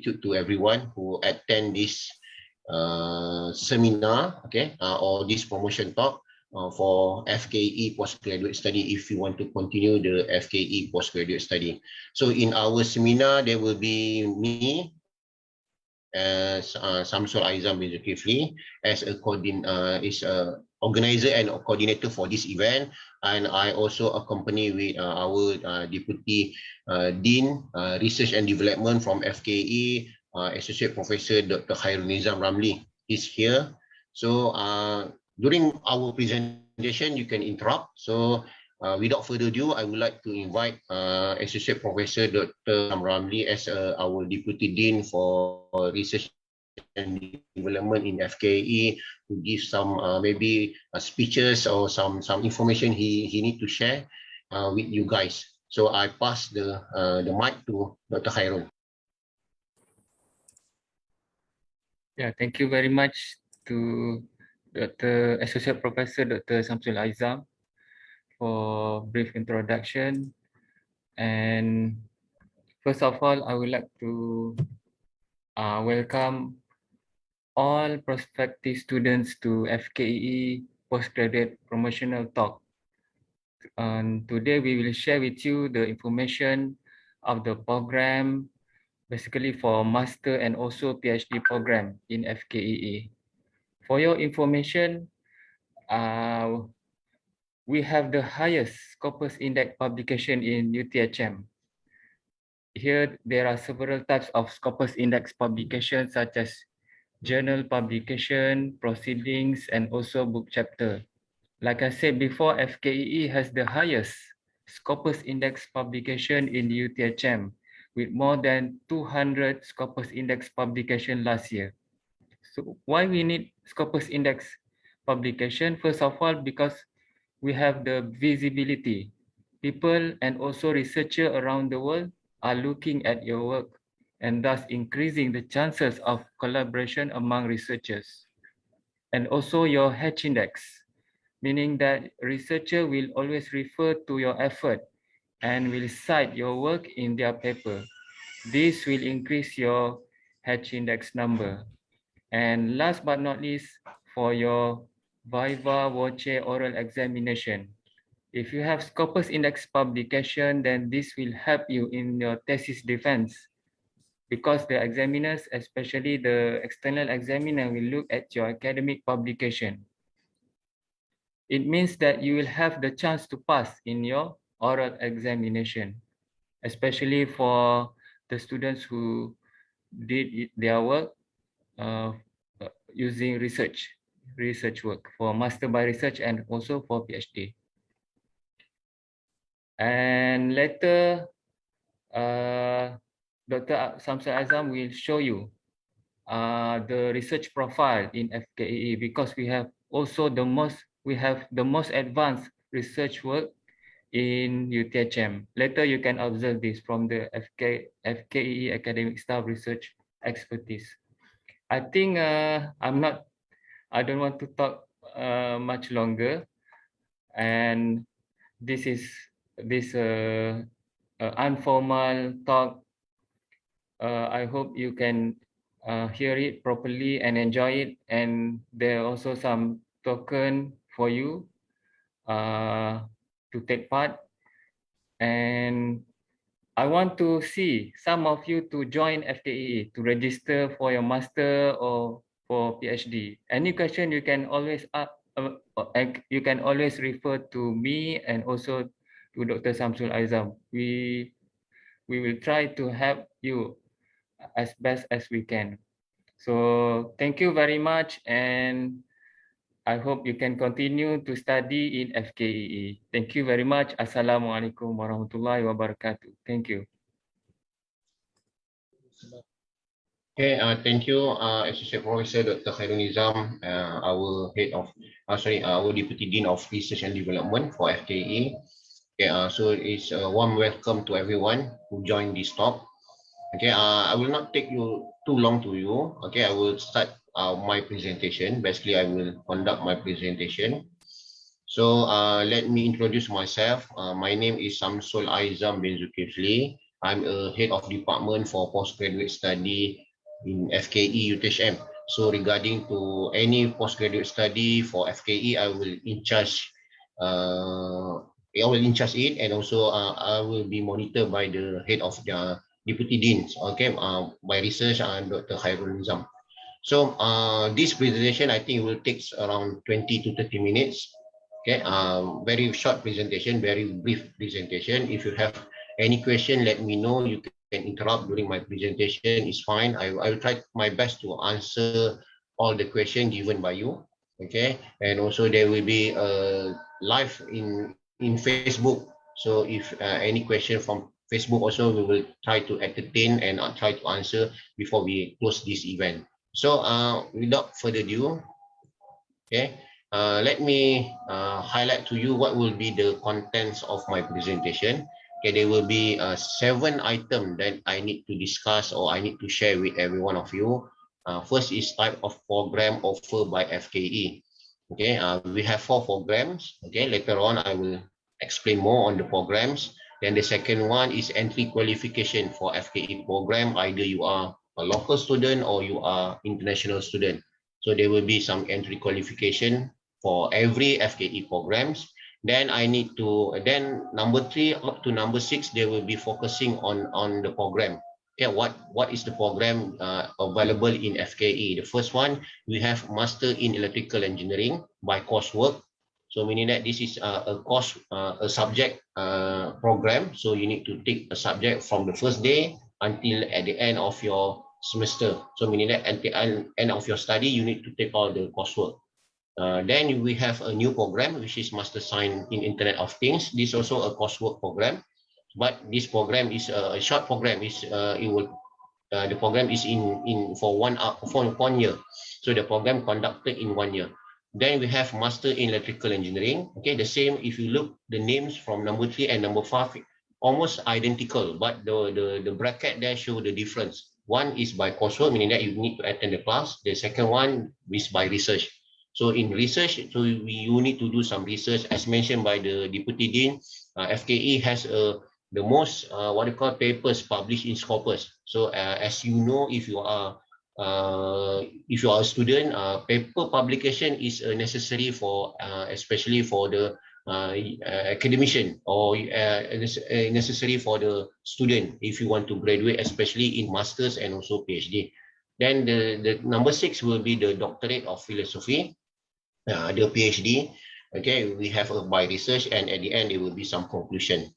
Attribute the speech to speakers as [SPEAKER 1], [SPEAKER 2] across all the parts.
[SPEAKER 1] gratitude to everyone who attend this seminar, okay, or this promotion talk for Fkee postgraduate study, if you want to continue the Fkee postgraduate study. So in our seminar, there will be me as SHAMSUL AIZAM bin ZULKIFLI as a organizer and a coordinator for this event, and I also accompany with our Deputy Dean Research and Development from Fkee, Associate Professor Dr. Khairul Nizam Ramli is here. So during our presentation, you can interrupt. So without further ado, I would like to invite Associate Professor Dr. Ramli as our Deputy Dean for Research and Development in Fkee to give some maybe speeches or some information he need to share with you guys. So I pass the mic to Dr. Khairul.
[SPEAKER 2] Yeah, thank you very much to Dr. Associate Professor Dr. SHAMSUL AIZAM for brief introduction. And first of all, I would like to welcome all prospective students to Fkee Postgraduate Promotional Talk. And today we will share with you the information of the program, basically for master and also PhD program in Fkee. For your information, we have the highest Scopus Index publication in UTHM. Here, there are several types of Scopus Index publications such as journal publication, proceedings, and also book chapter. Like I said before, Fkee has the highest Scopus Index publication in UTHM with more than 200 Scopus Index publication last year. So why we need Scopus Index publication? First of all, because we have the visibility. People and also researchers around the world are looking at your work and thus increasing the chances of collaboration among researchers. And also your H index, meaning that researcher will always refer to your effort and will cite your work in their paper. This will increase your H index number. And last but not least, for your Viva Voce oral examination. If you have Scopus Index publication, then this will help you in your thesis defense, because the examiners, especially the external examiner, will look at your academic publication. It means that you will have the chance to pass in your oral examination, especially for the students who did their work using research work for master by research and also for PhD. And later, Dr. SHAMSUL AIZAM will show you the research profile in Fkee, because we have also the most advanced research work in UTHM. Later, you can observe this from the Fkee academic staff research expertise. I think I don't want to talk much longer, and this informal talk. I hope you can hear it properly and enjoy it. And there are also some token for you to take part. And I want to see some of you to join Fkee to register for your master or for PhD. Any question you can always refer to me and also to Dr. SHAMSUL AIZAM. We will try to help you as best as we can. So thank you very much, and I hope you can continue to study in Fkee. Thank you very much. Assalamualaikum warahmatullahi wabarakatuh. Thank you.
[SPEAKER 1] Okay, thank you, Associate Professor Dr. Khairul Nizam, our our Deputy Dean of Research and Development for Fkee. Okay, so it's a warm welcome to everyone who joined this talk. Okay, I will not take you too long to you. Okay, I will start my presentation. Basically, I will conduct my presentation. So let me introduce myself. My name is SHAMSUL AIZAM bin ZULKIFLI. I'm a head of department for postgraduate study in Fkee UTHM. So regarding to any postgraduate study for Fkee, I will in charge. I will in charge it, and also I will be monitored by the head of the deputy deans. Okay, by research and Dr. Nizam. So this presentation, I think, will take around 20 to 30 minutes. Okay, very short presentation, very brief presentation. If you have any question, let me know. You can interrupt during my presentation. It's fine. I will try my best to answer all the questions given by you. Okay, and also there will be live in Facebook. So if any question from Facebook also, we will try to entertain and try to answer before we close this event. So without further ado, okay, let me highlight to you what will be the contents of my presentation. Okay, there will be 7 items that I need to discuss or I need to share with every one of you. First is type of program offered by Fkee. Okay, we have 4 programs. Okay, later on I will explain more on the programs. Then the second one is entry qualification for Fkee program. Either you are a local student or you are international student. So there will be some entry qualification for every Fkee programs. Then I need to, then number 3 up to number 6, they will be focusing on the program. Okay, what is the program available in Fkee? The first one, we have Master in Electrical Engineering by coursework. So meaning that this is a course, a subject program. So you need to take a subject from the first day until at the end of your semester. So meaning that at the end of your study, you need to take all the coursework. Then we have a new program, which is Master Science in Internet of Things. This is also a coursework program, but this program is a short program. The program is in for 1 year. So the program conducted in 1 year. Then we have Master in Electrical Engineering. Okay, the same. If you look the names from number 3 and number 5, almost identical, but the bracket there show the difference. One is by coursework, meaning that you need to attend the class. The second one is by research. So in research, so you need to do some research, as mentioned by the Deputy Dean. Fkee has the most papers published in Scopus. So as you know, if you are a student, paper publication is necessary for especially for the academician, or necessary for the student if you want to graduate, especially in masters and also PhD. Then the number 6 will be the doctorate of philosophy, the PhD. Okay, we have by research, and at the end there will be some conclusion.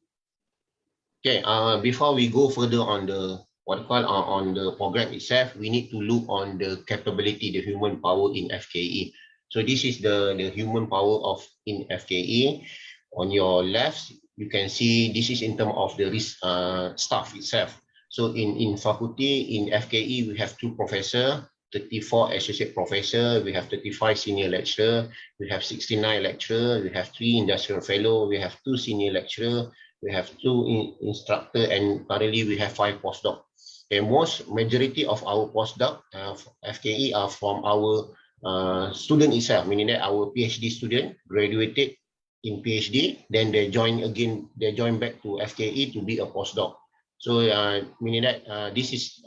[SPEAKER 1] Okay, before we go further on the on the program itself, we need to look on the capability, the human power in Fkee. So this is the human power in Fkee. On your left, you can see this is in terms of the staff itself. So in faculty, in Fkee, we have 2 professors, 34 associate professor, we have 35 senior lecturer, we have 69 lecturer, we have 3 industrial fellow, we have 2 senior lecturer, we have 2 instructor, and currently we have 5 postdoc. The most majority of our postdoc Fkee are from our student itself, meaning that our PhD student graduated in PhD, then they join back to Fkee to be a postdoc. So meaning that this is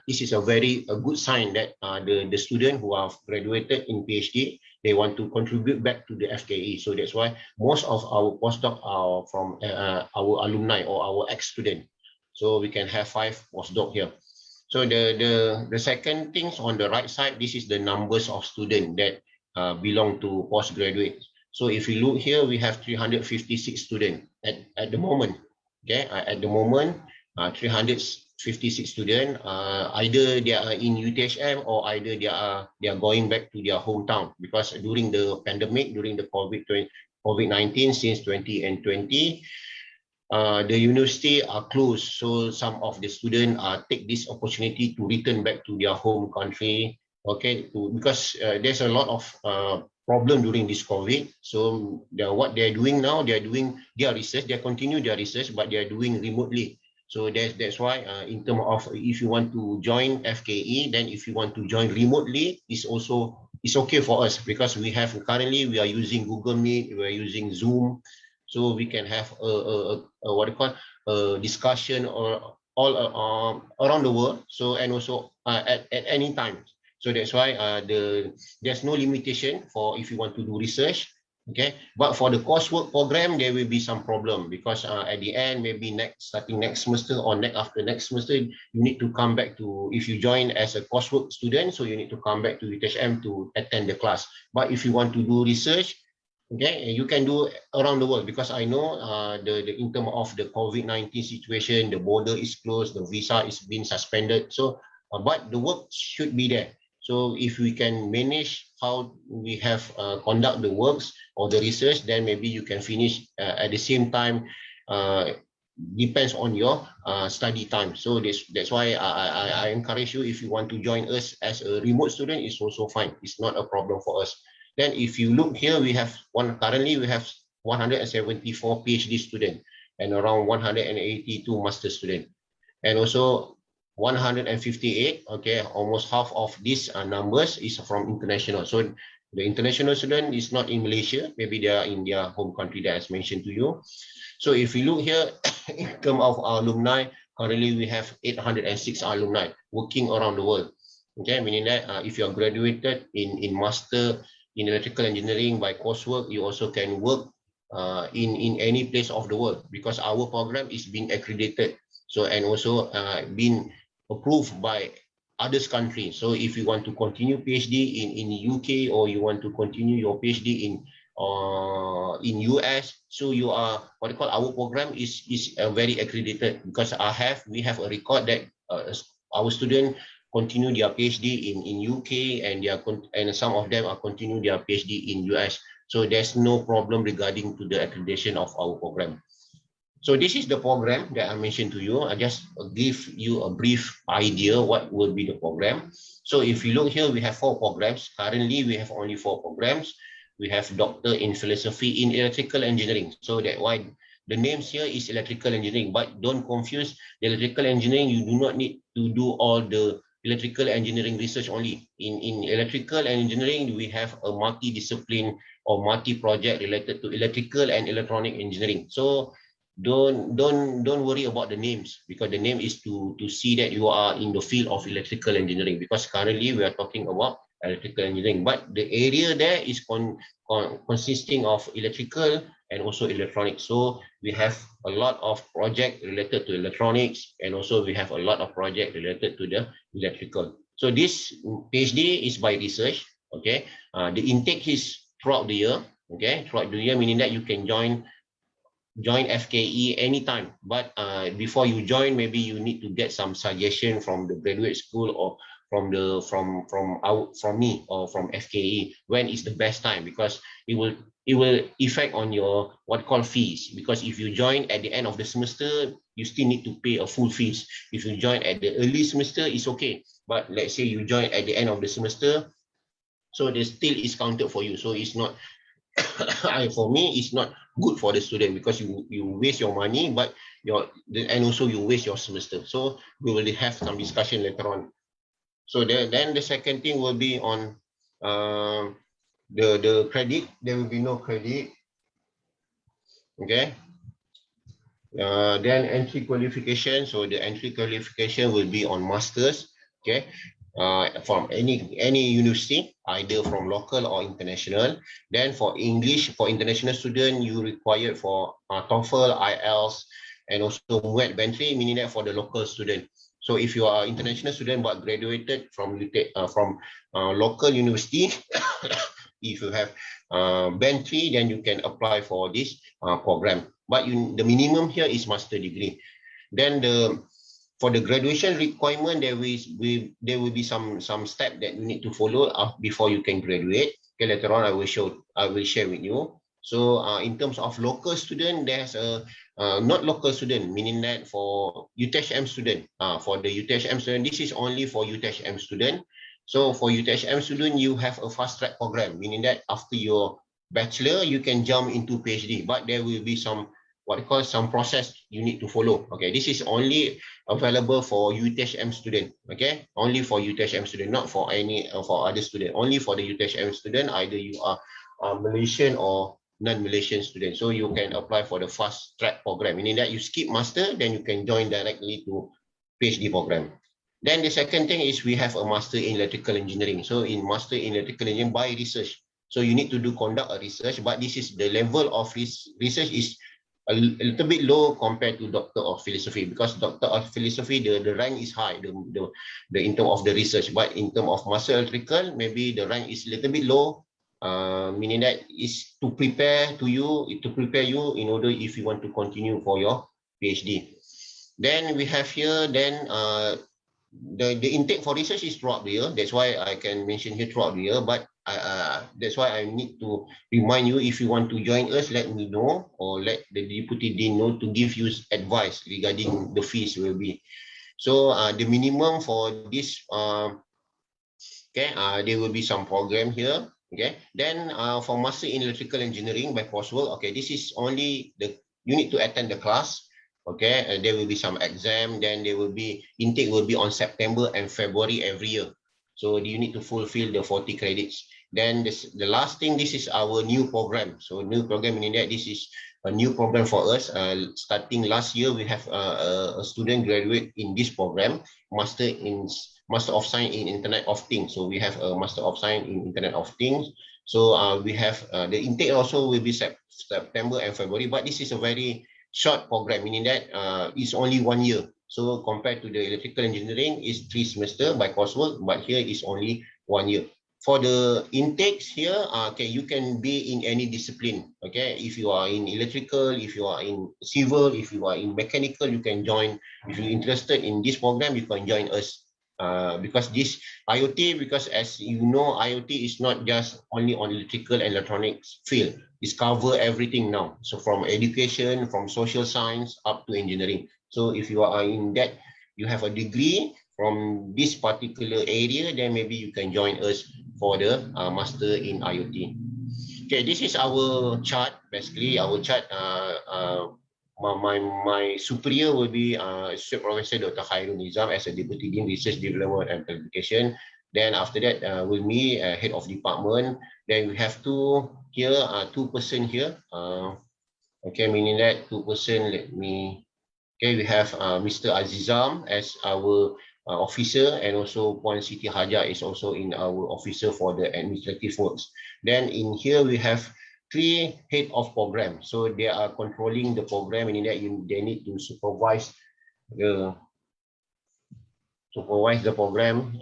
[SPEAKER 1] this is a very good sign that the student who have graduated in PhD, they want to contribute back to the Fkee. So that's why most of our postdoc are from our alumni or our ex-student. So we can have 5 postdoc here. So the second things on the right side, this is the numbers of students that belong to postgraduate. So if you look here, we have 356 students at the moment. Okay, at the moment, 356 students. Either they are in UTHM or either they are going back to their hometown, because during the pandemic, during the COVID-19 since 2020, the university are closed. So some of the students take this opportunity to return back to their home country. Okay, because there's a lot of problem during this COVID. So what they're doing now, they're doing their research, they continue their research, but they're doing remotely. So that's why in terms of if you want to join Fkee, then if you want to join remotely, it's okay for us, because we are using Google Meet, we are using Zoom. so we can have a what you call a discussion or all around the world. So and also at any time. So that's why there's no limitation for if you want to do research. Okay, but for the coursework program, there will be some problem because at the end, maybe starting next semester or after next semester, you need to come back to, if you join as a coursework student, so you need to come back to UTHM to attend the class. But if you want to do research, okay, you can do around the world because I know the in terms of the COVID-19 situation, the border is closed, the visa is being suspended. So, but the work should be there. So if we can manage how we have conduct the works or the research, then maybe you can finish at the same time. Depends on your study time. So that's why I encourage you, if you want to join us as a remote student, it's also fine. It's not a problem for us. Then if you look here, currently we have 174 PhD students and around 182 master students. And also 158, okay, almost half of these numbers is from international. So the international student is not in Malaysia, maybe they are in their home country that I mentioned to you. So if you look here, in terms of alumni, currently we have 806 alumni working around the world. Okay, meaning that if you are graduated in master in electrical engineering by coursework, you also can work in any place of the world because our program is being accredited. So and also been approved by others countries. So if you want to continue PhD in the UK or you want to continue your PhD in US, so you are what you call, our program is very accredited because we have a record that our students continue their PhD in UK and some of them are continue their PhD in US. So there's no problem regarding to the accreditation of our program. So this is the program that I mentioned to you. I just give you a brief idea what will be the program. So if you look here, we have 4 programs. Currently, we have only 4 programs. We have Doctor in Philosophy in Electrical Engineering. So that why the names here is Electrical Engineering, but don't confuse the Electrical Engineering. You do not need to do all the electrical engineering research only. In electrical engineering, we have a multi-discipline or multi-project related to electrical and electronic engineering. So don't worry about the names because the name is to see that you are in the field of electrical engineering, because currently we are talking about electrical engineering, but the area there is consisting of electrical and also electronics. So we have a lot of project related to electronics, and also we have a lot of project related to the electrical. So this PhD is by research. Okay, the intake is throughout the year. Okay, throughout the year, meaning that you can join Fkee anytime, but before you join, maybe you need to get some suggestion from the graduate school or from me or from Fkee when is the best time, because it will affect on your what call fees, because if you join at the end of the semester, you still need to pay a full fees. If you join at the early semester, it's okay, but let's say you join at the end of the semester, so the still is counted for you. So it's not for me, it's not good for the student because you waste your money, but and also you waste your semester. So we will have some discussion later on. So then the second thing will be on the credit. There will be no credit. Okay. Then entry qualification. So the entry qualification will be on masters. Okay. From any university, either from local or international. Then for English, for international student, you require for TOEFL, IELTS, and also MUET Band3, meaning that for the local student. So if you are international student but graduated from local university, if you have Band3, then you can apply for this program. But the minimum here is master degree. Then for the graduation requirement, there will be some step that you need to follow before you can graduate. Okay, later on I will share with you. So in terms of local student, there's a not local student, meaning that for UTHM student, for the UTHM student, this is only for UTHM student. So for UTHM student, you have a fast track program, meaning that after your bachelor, you can jump into PhD, but there will be some some process you need to follow. Okay, this is only available for UTHM student. Okay, only for UTHM student, not for any for other student. Only for the UTHM student. Either you are Malaysian or non-Malaysian students. So you can apply for the fast track program, meaning that you skip master, then you can join directly to PhD program. Then the second thing is we have a master in electrical engineering. So in master in electrical engineering by research. So you need to conduct a research, but this is the level of research is a little bit low compared to Doctor of Philosophy, because Doctor of Philosophy, the rank is high, the in terms of the research, but in terms of master electrical, maybe the rank is a little bit low, meaning that is to prepare you in order if you want to continue for your PhD. Then we have here, then the intake for research is throughout the year. That's why I can mention here throughout the year, but that's why I need to remind you, if you want to join us, let me know, or let the Deputy Dean know to give you advice regarding the fees will be. So the minimum for this, there will be some program here. Okay, then for Master in Electrical Engineering by Postgraduate, okay, this is only you need to attend the class. Okay, there will be some exam, then there will be intake will be on September and February every year. So you need to fulfill the 40 credits. Then the last thing, this is our new program. So new program meaning that this is a new program for us. Starting last year, we have a student graduate in this program, Master of Science in Internet of Things. So we have a Master of Science in Internet of Things. So we have the intake also will be September and February, but this is a very short program, meaning that it's only 1 year. So compared to the electrical engineering, is 3 semesters by coursework, but here is only 1 year. For the intakes here, okay, you can be in any discipline. Okay, if you are in electrical, if you are in civil, if you are in mechanical, you can join. If you're interested in this program, you can join us. Because this IoT, because as you know, IoT is not just only on electrical and electronics field. It's cover everything now. So from education, from social science up to engineering. So if you are in that, you have a degree from this particular area, then maybe you can join us for the master in IoT. Okay, this is our chart. Basically, our chart. My superior will be Associate Professor Dr. AIZAM as a Deputy Dean Research Development and Publication. Then after that, with me, Head of Department. Then we have two person here. Okay, meaning that 2 person. Let me. Okay, we have Mr. Azizam as our officer, and also Puan Siti Haja is also in our officer for the administrative works. Then in here we have 3 head of program. So they are controlling the program, meaning that they need to supervise the program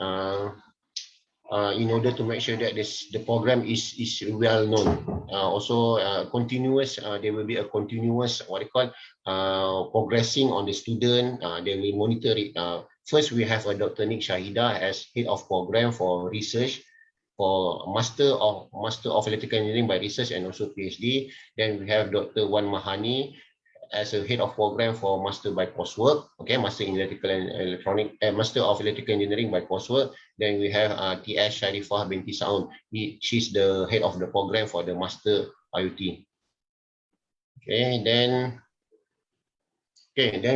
[SPEAKER 1] in order to make sure that the program is well known. Also continuous, there will be a continuous progressing on the student. They will monitor it. First, we have a Dr. Nick Shahida as head of program for research for Master of Electrical Engineering by Research and also PhD. Then we have Dr. Wan Mahani as a head of program for Master by Coursework. Okay, Master in Electrical and Electronic, Master of Electrical Engineering by Coursework. Then we have T.S. Sharifah binti Saun. She's the head of the program for the Master IoT. Okay, then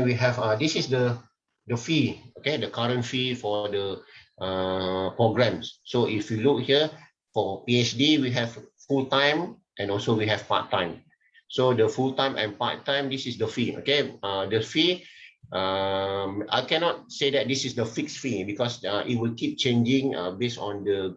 [SPEAKER 1] we have this is the fee. Okay, the current fee for the programs. So if you look here for PhD, we have full-time and also we have part-time. So the full-time and part-time, this is the fee. Okay, the fee, I cannot say that this is the fixed fee, because it will keep changing based on the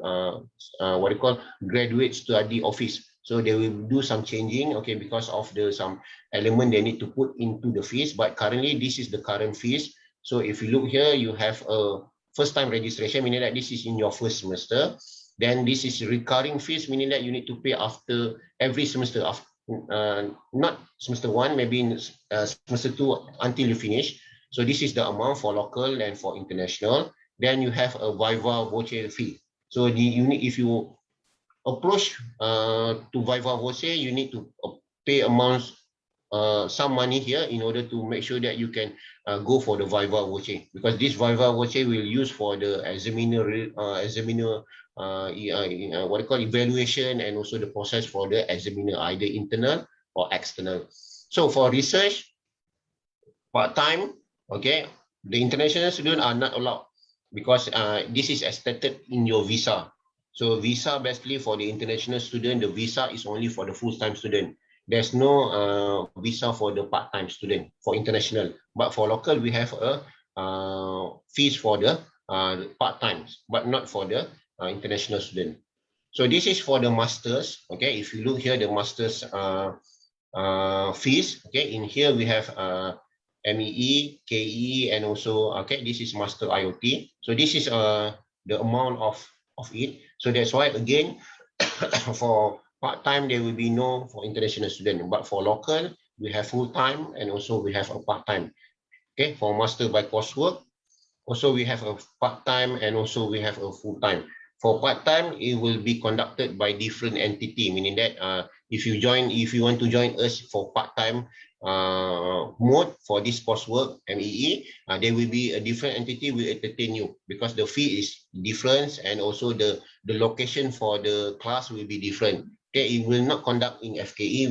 [SPEAKER 1] graduate study office. So they will do some changing, okay, because of some element they need to put into the fees. But currently, this is the current fees. So if you look here, you have a first-time registration, meaning that this is in your first semester. Then this is recurring fees, meaning that you need to pay after every semester, not semester 1, maybe in semester 2 until you finish. So this is the amount for local and for international. Then you have a Viva voucher fee. So if you approach to Viva voucher, you need to pay amounts, some money here in order to make sure that you can go for the Viva voucher, because this Viva voucher will use for the examiner evaluation, and also the process for the examiner, either internal or external. So for research, part-time, okay, the international students are not allowed, because this is as stated in your visa. So visa basically for the international student, the visa is only for the full-time student. There's no visa for the part-time student for international. But for local, we have a fees for the part-time, but not for the international student. So this is for the masters. Okay, if you look here, the masters fees. Okay, in here we have MEE, KE, and also okay, this is master IoT. So this is the amount of it. So that's why again for part-time there will be no for international student, but for local we have full-time and also we have a part-time. Okay, for master by coursework also we have a part-time and also we have a full-time. For part-time, it will be conducted by different entity, meaning that if you want to join us for part-time mode for this coursework, MEE, there will be a different entity will entertain you because the fee is different and also the location for the class will be different. Okay, it will not conduct in FKE,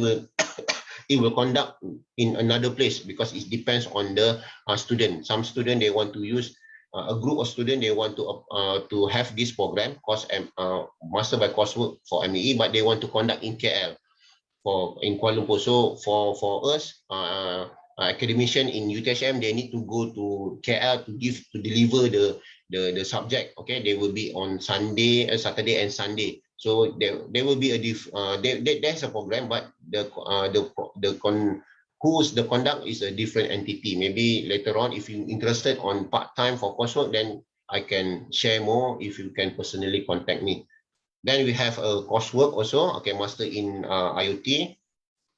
[SPEAKER 1] it will conduct in another place because it depends on the student. Some student they want to use a group of students they want to have this program course master by coursework for MEE, but they want to conduct in KL in Kuala Lumpur. So for us academician in UTHM, they need to go to KL to deliver the subject. Okay, they will be on Saturday and Sunday. So there will be there's a program, but who's the conduct is a different entity. Maybe later on, if you're interested on part-time for coursework, then I can share more if you can personally contact me. Then we have a coursework also, okay, master in IoT.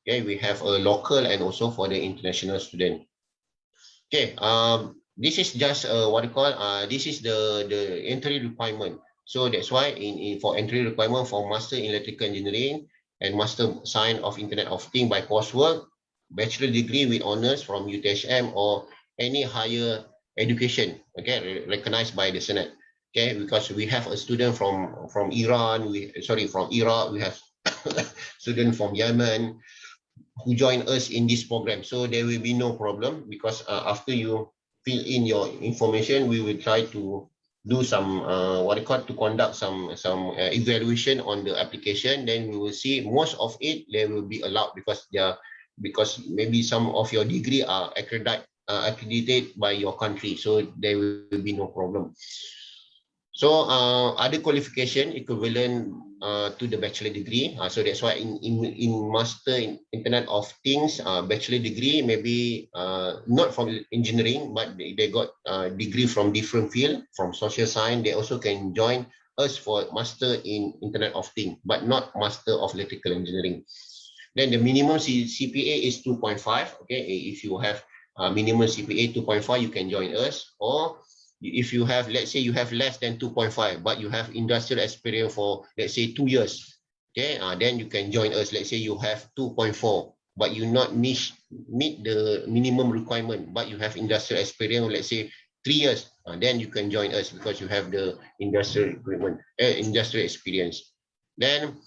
[SPEAKER 1] Okay, we have a local and also for the international student. Okay, this is just what you call, this is the entry requirement. So that's why for entry requirement for master in electrical engineering and master science of Internet of Things by coursework, bachelor degree with honors from UTHM or any higher education, okay, recognized by the Senate. Okay, because we have a student from Iran, from Iraq, we have student from Yemen who join us in this program. So there will be no problem because after you fill in your information, we will try to do some to conduct some evaluation on the application. Then we will see most of it they will be allowed because maybe some of your degree are accredited by your country, so there will be no problem. So other qualification equivalent to the bachelor degree. So that's why in master in Internet of Things, bachelor degree maybe not from engineering, but they got degree from different field, from social science. They also can join us for master in Internet of Things, but not master of electrical engineering. Then the minimum CPA is 2.5. Okay, if you have minimum CPA 2.5, you can join us. Or if you have, let's say you have less than 2.5, but you have industrial experience for, let's say, 2 years, okay, then you can join us. Let's say you have 2.4, but you not meet the minimum requirement, but you have industrial experience, let's say 3 years, then you can join us because you have the industrial experience. Then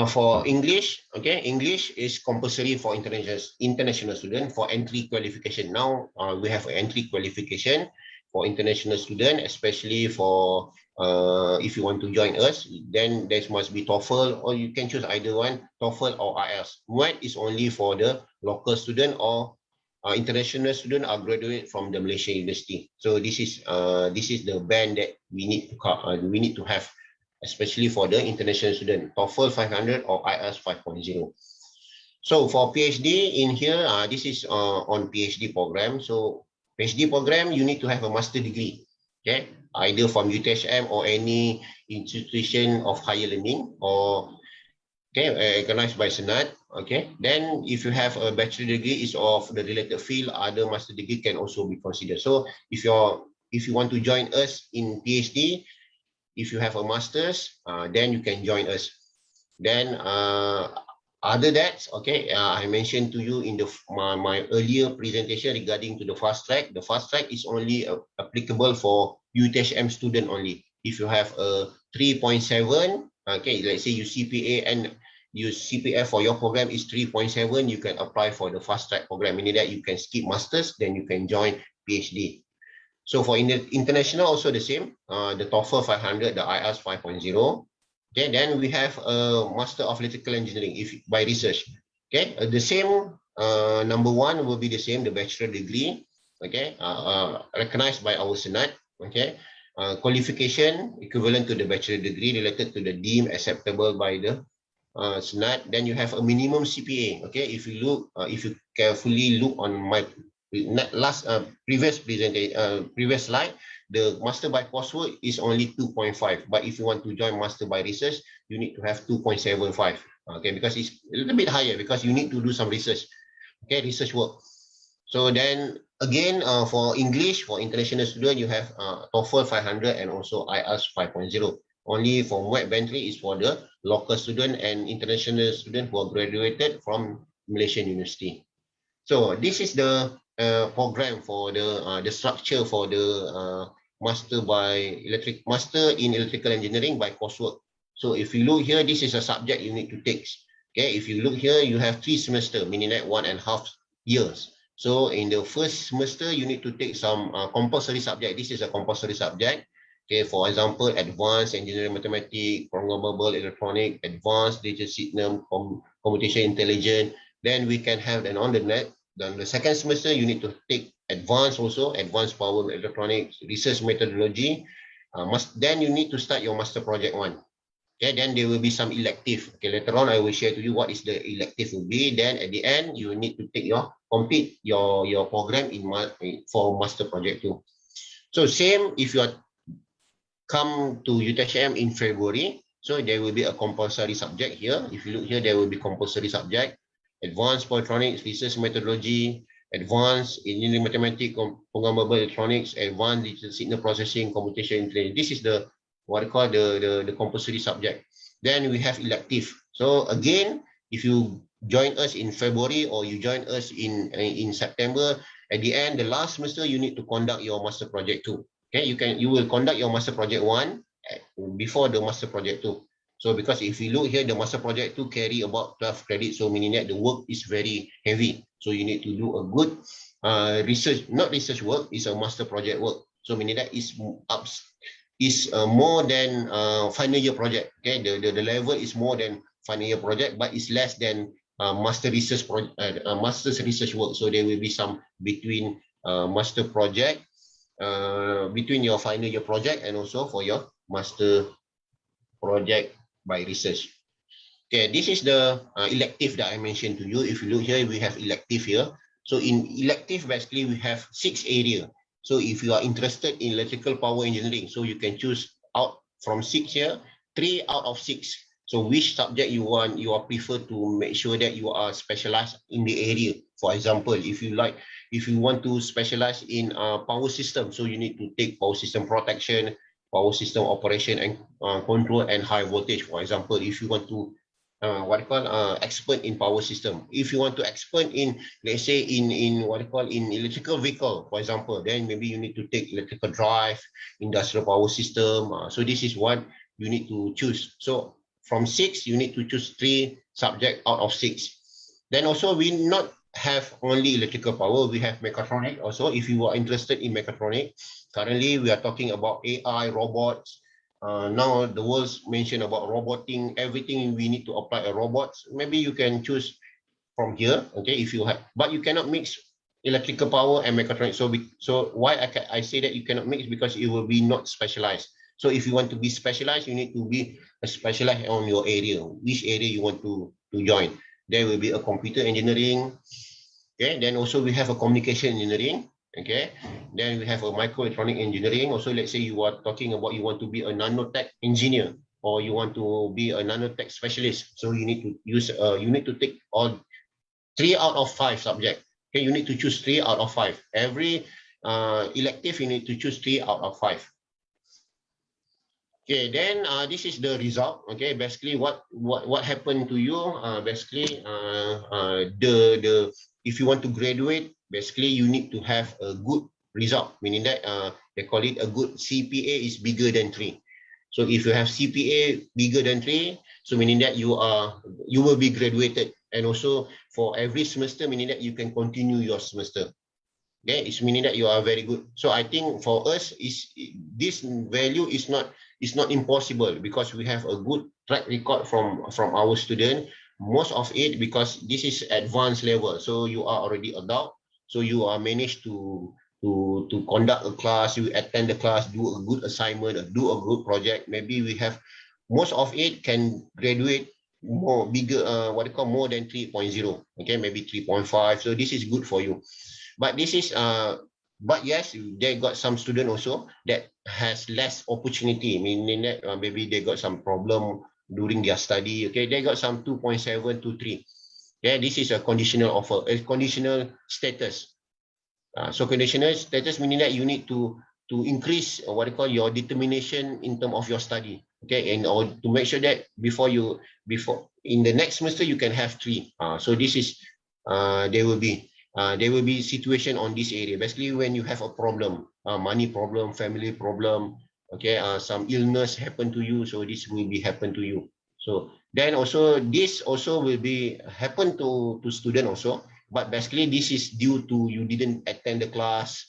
[SPEAKER 1] for English, okay, English is compulsory for international student for entry qualification. Now we have an entry qualification for international student, especially for if you want to join us, then there must be TOEFL, or you can choose either one, TOEFL or IELTS. One is only for the local student or international student or graduate from the Malaysia University. So this is the band that we need to have, especially for the international student, TOEFL 500 or IELTS 5.0. So for PhD in here, this is on PhD program. So PhD program, you need to have a master degree, okay, either from UTHM or any institution of higher learning, or okay, recognized by Senate. Okay, then if you have a bachelor degree is of the related field, other master degree can also be considered. So if you want to join us in PhD, if you have a master's, then you can join us. Then other that, okay, I mentioned to you in my earlier presentation regarding to the fast track. The fast track is only applicable for UTHM student only. If you have a 3.7, okay, let's say your CPA and your CPF for your program is 3.7, you can apply for the fast track program, meaning that you can skip masters, then you can join PhD. So for international also the same, the TOEFL 500, the IELTS 5.0. Okay, then we have a Master of Electrical Engineering if by research. Okay, the same number one will be the same, the bachelor degree. Okay, recognized by our Senate. Okay, qualification equivalent to the bachelor degree related to the deemed acceptable by the Senate. Then you have a minimum CPA. Okay, if you look, if you carefully look on my last previous slide, the master by coursework is only 2.5, but if you want to join master by research, you need to have 2.75. Okay, because it's a little bit higher because you need to do some research. Okay, research work. So then again, for English, for international student, you have TOEFL 500 and also IELTS 5.0. Only for web entry is for the local student and international student who are graduated from Malaysian University. So this is the program for the structure for the master in electrical engineering by coursework. So if you look here, this is a subject you need to take. Okay, if you look here, you have 3 semesters, meaning that 1.5 years. So in the first semester, you need to take some compulsory subject. This is a compulsory subject. Okay, for example, advanced engineering mathematics, programmable electronic, advanced digital signal, computation intelligence. Then we can have an on the net. Then the second semester, you need to take advanced also, advanced power electronics, research methodology. Then you need to start your master project one. Okay, then there will be some elective. Okay, later on I will share to you what is the elective will be. Then at the end, you need to take complete your program for master project two. So same if you are come to UTHM in February, so there will be a compulsory subject here. If you look here, there will be compulsory subject, advanced polytronics, research methodology, advanced engineering mathematics, programmable electronics, advanced digital signal processing, computation intelligence. This is the what I call the compulsory subject. Then we have elective. So again, if you join us in February or you join us in September, at the end, the last semester, you need to conduct your master project too. Okay, you will conduct your master project one before the master project two. So because if you look here, the master project two carry about 12 credits, so meaning that the work is very heavy. So you need to do a good research, not research work, it's a master project work. So meaning that is more than final year project. Okay, the level is more than final year project, but it's less than master's research work. So there will be some between master project, between your final year project and also for your master project by research. Okay, this is the elective that I mentioned to you. If you look here, we have elective here. So in elective, basically we have 6 areas. So if you are interested in electrical power engineering, so you can choose out from 6 here, 3 out of 6. So which subject you want, you are prefer to make sure that you are specialized in the area. For example, if you want to specialize in power system, so you need to take power system protection, power system operation and control and high voltage. For example, if you want to expert in power system. If you want to expert in, let's say in electrical vehicle, for example, then maybe you need to take electrical drive, industrial power system. So this is what you need to choose. So from 6, you need to choose 3 subjects out of 6. Then also we not have only electrical power, we have mechatronic also. If you are interested in mechatronic, currently we are talking about AI, robots. Now the world's mentioned about roboting, everything we need to apply a robots. Maybe you can choose from here, okay, if you have, but you cannot mix electrical power and mechatronics. So why I say that you cannot mix, because it will be not specialized. So if you want to be specialized, you need to be specialized on your area, which area you want to join. There will be a computer engineering, okay, then also we have a communication engineering. Okay, then we have a microelectronic engineering. Also, let's say you are talking about you want to be a nanotech engineer or you want to be a nanotech specialist. So you need to take all 3 out of 5 subjects. Okay, you need to choose 3 out of 5. Every elective you need to choose 3 out of 5. Okay, then this is the result. Okay, basically what happened to you? Basically, if you want to graduate, basically you need to have a good result, meaning that they call it a good CPA is bigger than 3. So if you have CPA bigger than 3, so meaning that you will be graduated. And also for every semester, meaning that you can continue your semester. Okay, it's meaning that you are very good. So I think for us is this value is not impossible because we have a good track record from our student. Most of it because this is advanced level. So you are already adult. So you are managed to conduct a class, you attend the class, do a good assignment, do a good project. Maybe we have most of it can graduate more bigger what they call more than 3.0. Okay, maybe 3.5. So this is good for you. But this is but yes, they got some student also that has less opportunity, meaning that maybe they got some problem during their study. Okay, they got some 2.7 to 3. Yeah, this is a conditional offer, a conditional status. So conditional status meaning that you need to increase what they call your determination in terms of your study. Okay, and or to make sure that before in the next semester you can have 3. So this is there will be situation on this area. Basically, when you have a problem, money problem, family problem, okay, some illness happen to you, so this will be happen to you. So then also this also will be happen to student also. But basically, this is due to you didn't attend the class.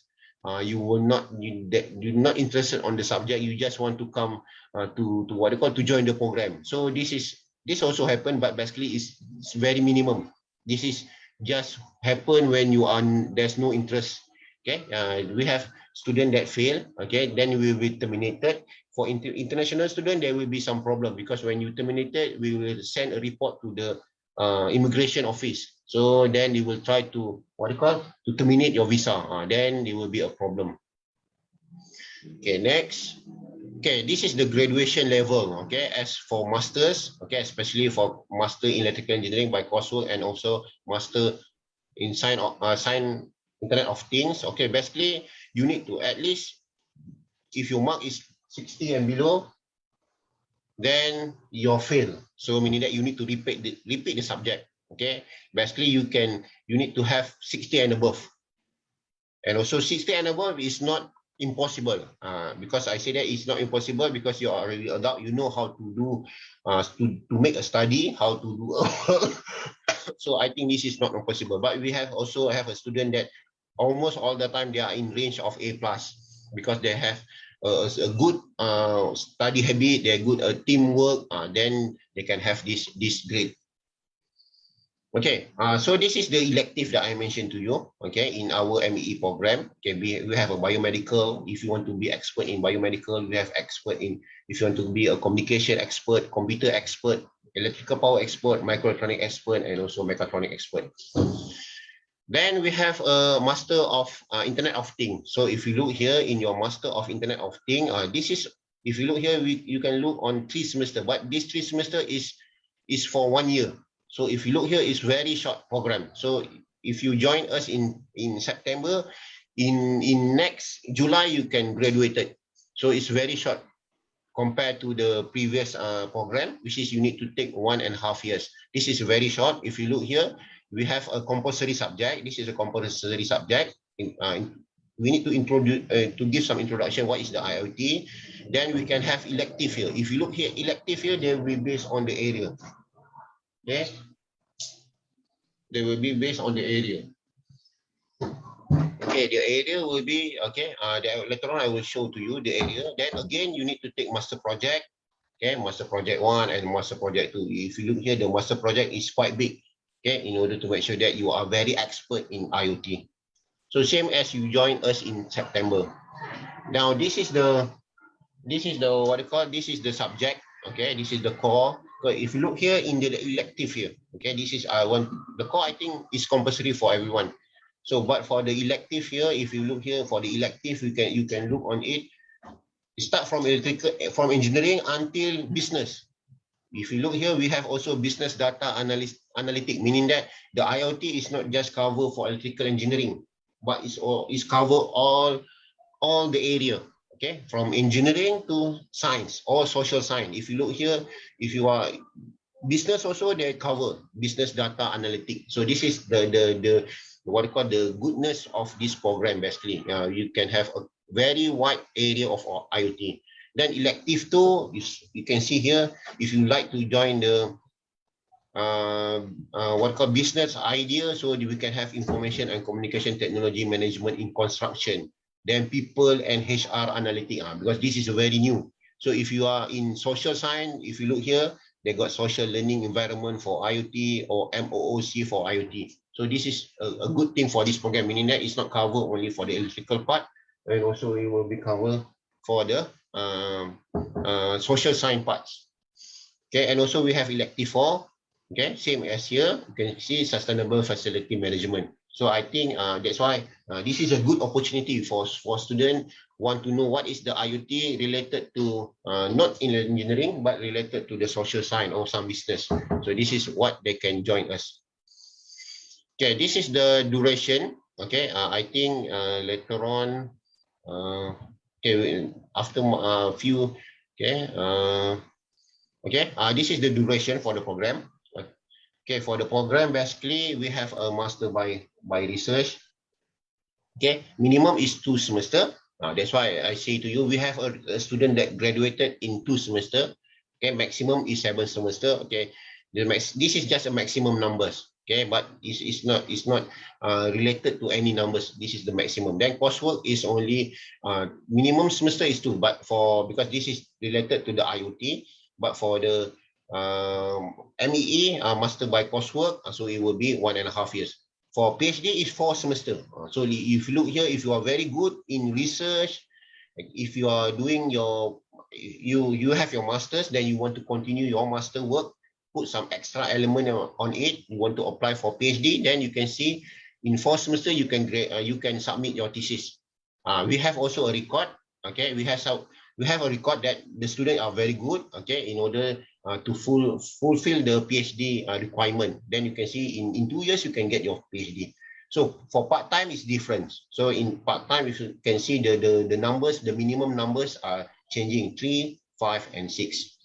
[SPEAKER 1] You were not you're not interested on the subject. You just want to come to what they call to join the program. So this also happened, but basically it's very minimum. This is just happen when you are there's no interest. Okay, we have student that fail. Okay, then we will be terminated. For international student, there will be some problem because when you terminated, we will send a report to the immigration office. So then they will try to what they call to terminate your visa. Then there will be a problem. Okay, next. Okay, this is the graduation level. Okay, as for masters, okay, especially for master in electrical engineering by coursework and also master in science Internet of Things. Okay, basically you need to at least if your mark is 60 and below, then you're fail. So meaning that you need to repeat the subject. Okay, basically you need to have 60 and above, and also 60 and above is not impossible because I say that it's not impossible because you are already adult, you know how to do to make a study, how to do so I think this is not impossible. But we have also have a student that almost all the time they are in range of A plus because they have a good study habit, they're good teamwork, then they can have this grade. Okay, so this is the elective that I mentioned to you, okay, in our MEE program. Okay, we have a biomedical. If you want to be expert in biomedical, we have expert in, if you want to be a communication expert, computer expert, electrical power expert, microelectronic expert, and also mechatronic expert. Then we have a master of Internet of Things. So if you look here in your master of Internet of Things, this is, if you look here, you can look on 3 semester, but this 3 semester is for 1 year. So if you look here, it's very short program. So if you join us in September, in next July, you can graduate it. So it's very short compared to the previous program, which is you need to take 1.5 years. This is very short. If you look here, we have a compulsory subject. This is a compulsory subject. We need to introduce to give some introduction. What is the IoT? Then we can have elective here. If you look here, elective here, they will be based on the area. Okay, they will be based on the area. Okay, the area will be okay. Later on, I will show to you the area. Then again, you need to take master project. Okay, master project 1 and master project 2. If you look here, the master project is quite big. Okay, in order to make sure that you are very expert in IoT. So same as you join us in September. Now this is the what you call, this is the subject. Okay, this is the core. So if you look here in the elective here, okay, this is the core I think is compulsory for everyone. So but for the elective here, if you look here for the elective, you can look on it. Start from electrical, from engineering until business. If you look here, we have also business data analytic, meaning that the IoT is not just cover for electrical engineering, but it's cover all the area. Okay, from engineering to science or social science. If you look here, if you are business also, they cover business data analytic. So this is the what you call the goodness of this program. Basically, you can have a very wide area of IoT. Then elective 2, you can see here, if you like to join the what called business idea, so we can have information and communication technology management in construction. Then people and HR analytic, because this is very new. So if you are in social science, if you look here, they got social learning environment for IoT or MOOC for IoT. So this is a good thing for this program, meaning that it's not covered only for the electrical part, and also it will be covered for the social science parts. Okay, and also we have elective 4. Okay, same as here. You can see sustainable facility management. So I think that's why this is a good opportunity for students want to know what is the IoT related to not in engineering but related to the social science or some business. So this is what they can join us. Okay, this is the duration. Okay, I think later on, okay, after a few, okay, this is the duration for the program. Okay, for the program, basically we have a master by research. Okay, minimum is 2 semester. That's why I say to you, we have a student that graduated in 2 semester. Okay, maximum is 7 semester. Okay, this is just a maximum numbers. Okay, but it's not related to any numbers. This is the maximum. Then coursework is only minimum semester is 2, but because this is related to the IoT, but for the MEE, master by coursework, so it will be 1.5 years. For PhD is 4 semester. So if you look here, if you are very good in research, if you are doing you have your masters, then you want to continue your master work, put some extra element on it, you want to apply for PhD, then you can see in 4 semester you can submit your thesis. We have also a record. Okay, we have a record that the students are very good. Okay, in order to fulfill the PhD requirement, then you can see in 2 years you can get your PhD. So for part-time it's different. So in part-time you can see the numbers, the minimum numbers are changing 3, 5, and 6.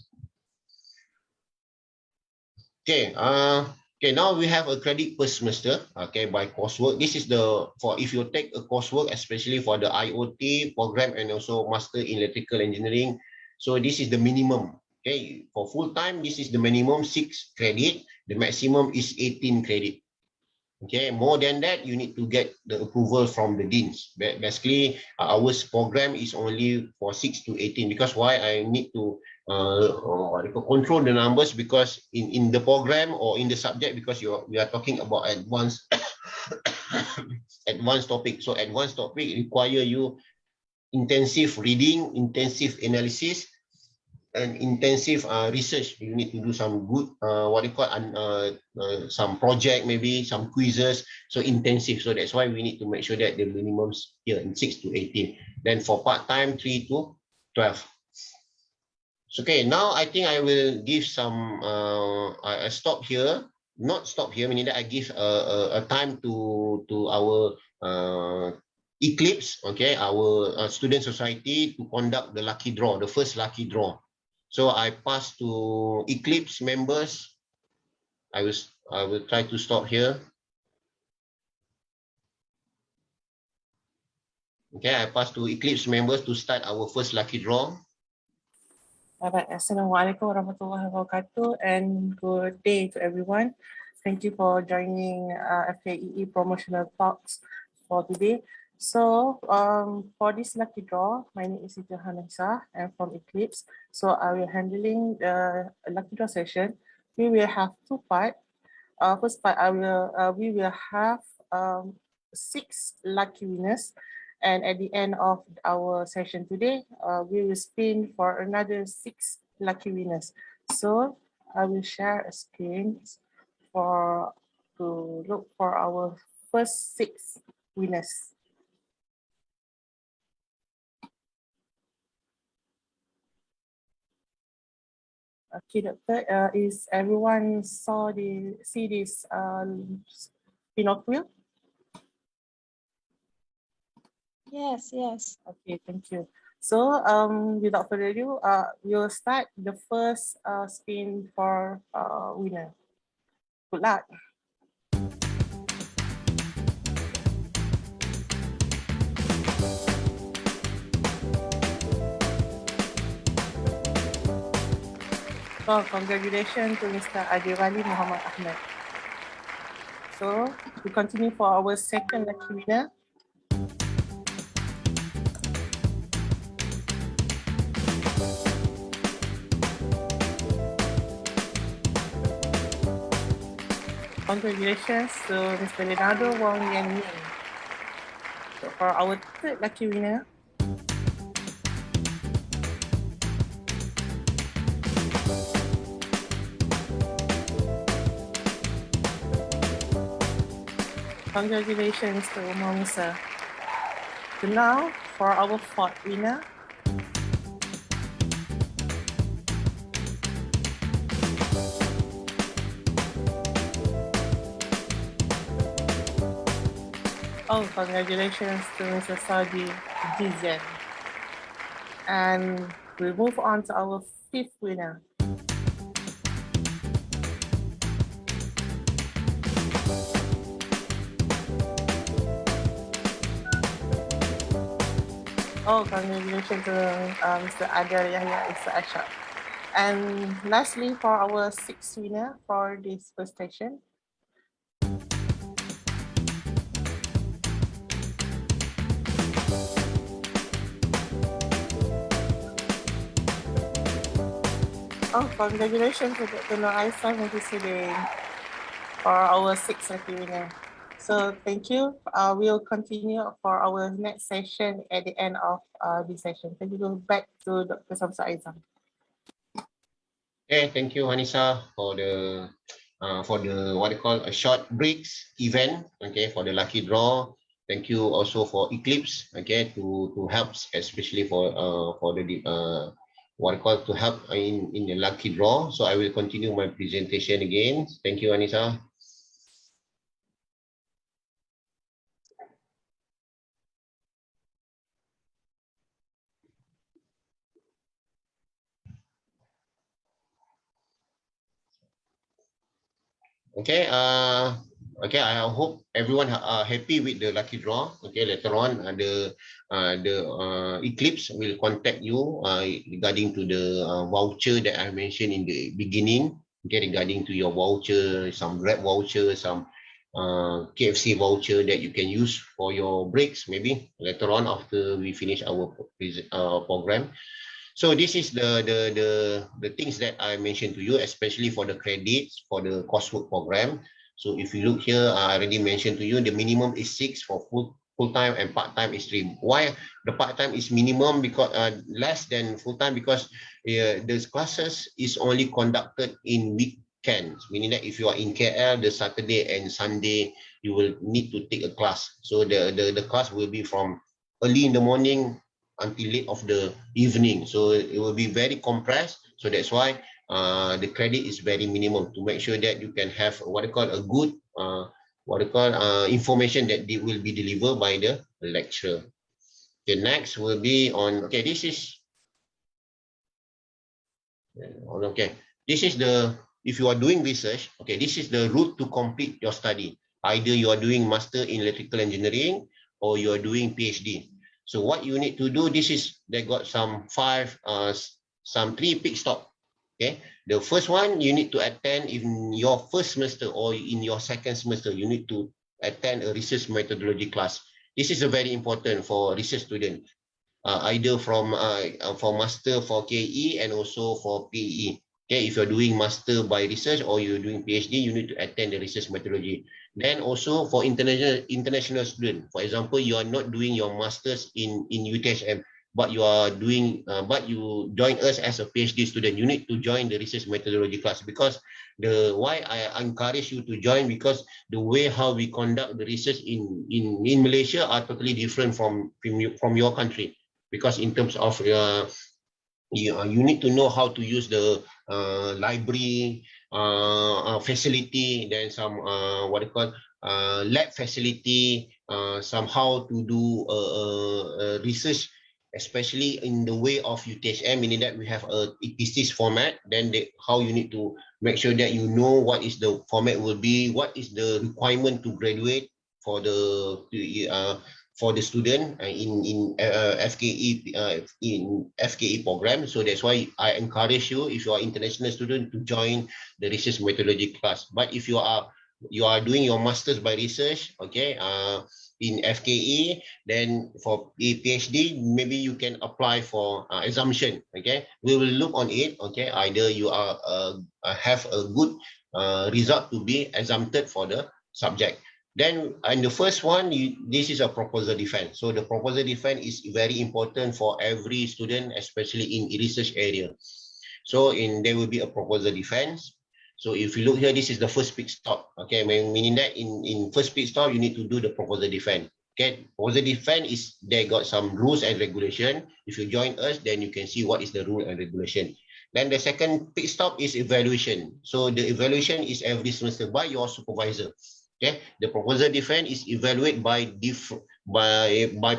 [SPEAKER 1] Okay, okay, now we have a credit per semester, okay, by coursework. This is for if you take a coursework, especially for the IoT program and also master in electrical engineering. So this is the minimum. Okay, for full time, this is the minimum 6 credit. The maximum is 18 credit. Okay, more than that, you need to get the approval from the deans. Basically, our program is only for 6 to 18. Because why I need to control the numbers, because in the program or in the subject, because we are talking about advanced advanced topic. So advanced topic require you intensive reading, intensive analysis, and intensive research. You need to do some good some project, maybe some quizzes. So intensive. So that's why we need to make sure that the minimums here in 6 to 18. Then for part-time 3 to 12. Okay, now I think I will give some I stop here, not stop here, meaning that I give a time to our Eclipse, okay, our student society, to conduct the lucky draw, the first lucky draw. So I pass to Eclipse members. I will try to stop here. Okay, I pass to Eclipse members to start our first lucky draw.
[SPEAKER 3] Alright, Assalamualaikum warahmatullahi wabarakatuh, and good day to everyone. Thank you for joining FKEE Promotional Talks for today. So for this lucky draw, my name is Uthm. I'm from Eclipse. So I will handling the lucky draw session. We will have 2 parts. First part, we will have 6 lucky winners. And at the end of our session today, we will spin for another 6 lucky winners. So I will share a screen to look for our first 6 winners. Okay, Doctor, is everyone see this spin-off wheel?
[SPEAKER 4] Yes, yes.
[SPEAKER 3] Okay, thank you. So without further ado, we'll start the first spin for winner. Good luck. Oh, congratulations to Mr. Adirali Muhammad Ahmed. So we continue for our second lucky winner. Congratulations to Mr. Leonardo Wong Yan Ming. So for our third lucky winner, congratulations to Umar Musa. So now for our fourth winner, oh, congratulations to Mr. Saudi Dizen. And we move on to our fifth winner. Oh, congratulations to Mr. Adel Yahya Isa Ashar. And lastly, for our sixth winner for this first session, oh, congratulations to Dr. Nur Aisha Hussein for our sixth lucky winner. So thank you. We'll continue for our next session at the end of this session. Thank you. Back to Dr. SHAMSUL AIZAM.
[SPEAKER 1] Okay, thank you, Hanisa, for the what you call a short breaks event. Okay, for the lucky draw. Thank you also for Eclipse. Okay, to help, especially for the what you call to help in the lucky draw. So I will continue my presentation again. Thank you, Hanisa. Okay, okay, I hope everyone are happy with the lucky draw. Okay, later on the Eclipse will contact you regarding to the voucher that I mentioned in the beginning. Okay, regarding to your voucher, some Grab voucher, some KFC voucher that you can use for your breaks, maybe later on after we finish our program. So this is the things that I mentioned to you, especially for the credits for the coursework program. So if you look here, I already mentioned to you the minimum is 6 for full-time and part-time is 3. Why the part-time is minimum? Because less than full-time, because the classes is only conducted in weekends, meaning that if you are in KL, the Saturday and Sunday you will need to take a class. So the class will be from early in the morning until late of the evening, so it will be very compressed. So that's why the credit is very minimum, to make sure that you can have what I call a good information that they will be delivered by the lecturer. The next will be on, okay, this is the, if you are doing research, okay, this is the route to complete your study. Either you are doing master in electrical engineering or you are doing PhD. So what you need to do, this is, they got some 3 pit stop. Okay, the first one you need to attend in your first semester or in your second semester. You need to attend a research methodology class. This is a very important for research student, either from for master for KE and also for PE. Okay, if you're doing master by research or you're doing PhD, you need to attend the research methodology. Then also for international student, for example, you are not doing your masters in UTHM, but you are doing but you join us as a PhD student, you need to join the research methodology class. Because why I encourage you to join, because the way how we conduct the research in Malaysia are totally different from your country. Because in terms of you need to know how to use the library facility, then some what you call lab facility, somehow to do research, especially in the way of UTHM, meaning that we have a thesis format. Then how you need to make sure that you know what is the format will be, what is the requirement to graduate for the for the student in FKE program. So that's why I encourage you, if you are international student, to join the research methodology class. But if you are doing your masters by research, okay, in FKE, then for a PhD, maybe you can apply for exemption. Okay, we will look on it. Okay, either you are have a good result to be exempted for the subject. Then, and the first one, this is a proposal defense. So the proposal defense is very important for every student, especially in research area. So there will be a proposal defense. So if you look here, this is the first pit stop. Okay, meaning that in first pit stop, you need to do the proposal defense. Okay, proposal defense is, they got some rules and regulation. If you join us, then you can see what is the rule and regulation. Then the second pit stop is evaluation. So the evaluation is every semester by your supervisor. Okay, the proposal defense is evaluated by